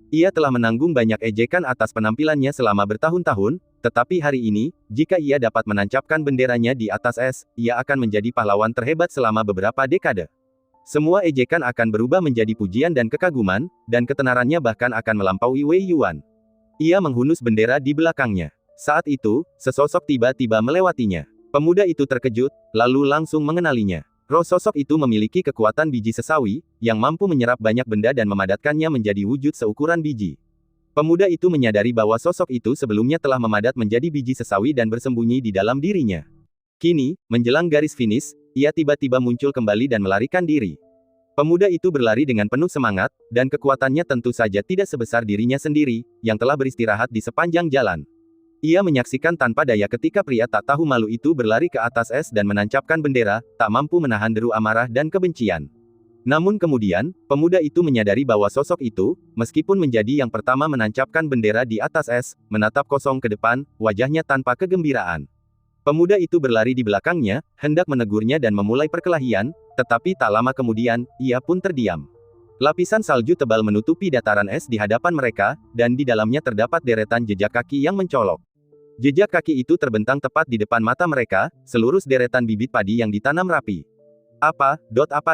Ia telah menanggung banyak ejekan atas penampilannya selama bertahun-tahun, Tetapi hari ini, jika ia dapat menancapkan benderanya di atas es, ia akan menjadi pahlawan terhebat selama beberapa dekade. Semua ejekan akan berubah menjadi pujian dan kekaguman, dan ketenarannya bahkan akan melampaui Wei Yuan. Ia menghunus bendera di belakangnya. Saat itu, sesosok tiba-tiba melewatinya. Pemuda itu terkejut, lalu langsung mengenalinya. Roh sosok itu memiliki kekuatan biji sesawi, yang mampu menyerap banyak benda dan memadatkannya menjadi wujud seukuran biji. Pemuda itu menyadari bahwa sosok itu sebelumnya telah memadat menjadi biji sesawi dan bersembunyi di dalam dirinya. Kini, menjelang garis finish, ia tiba-tiba muncul kembali dan melarikan diri. Pemuda itu berlari dengan penuh semangat, dan kekuatannya tentu saja tidak sebesar dirinya sendiri, yang telah beristirahat di sepanjang jalan. Ia menyaksikan tanpa daya ketika pria tak tahu malu itu berlari ke atas es dan menancapkan bendera, tak mampu menahan deru amarah dan kebencian. Namun kemudian, pemuda itu menyadari bahwa sosok itu, meskipun menjadi yang pertama menancapkan bendera di atas es, menatap kosong ke depan, wajahnya tanpa kegembiraan. Pemuda itu berlari di belakangnya, hendak menegurnya dan memulai perkelahian, tetapi tak lama kemudian, ia pun terdiam. Lapisan salju tebal menutupi dataran es di hadapan mereka, dan di dalamnya terdapat deretan jejak kaki yang mencolok. Jejak kaki itu terbentang tepat di depan mata mereka, selurus deretan bibit padi yang ditanam rapi. Apa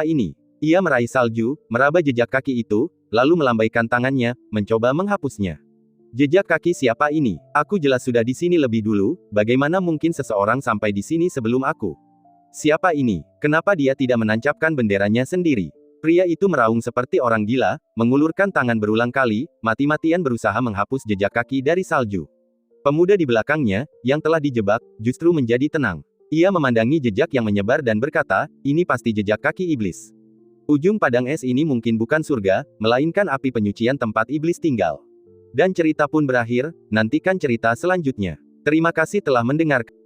ini? Ia meraih salju, meraba jejak kaki itu, lalu melambaikan tangannya, mencoba menghapusnya. Jejak kaki siapa ini? Aku jelas sudah di sini lebih dulu, bagaimana mungkin seseorang sampai di sini sebelum aku? Siapa ini? Kenapa dia tidak menancapkan benderanya sendiri? Pria itu meraung seperti orang gila, mengulurkan tangan berulang kali, mati-matian berusaha menghapus jejak kaki dari salju. Pemuda di belakangnya, yang telah dijebak, justru menjadi tenang. Ia memandangi jejak yang menyebar dan berkata, ini pasti jejak kaki iblis. Ujung padang es ini mungkin bukan surga, melainkan api penyucian tempat iblis tinggal. Dan cerita pun berakhir, nantikan cerita selanjutnya. Terima kasih telah mendengarkan.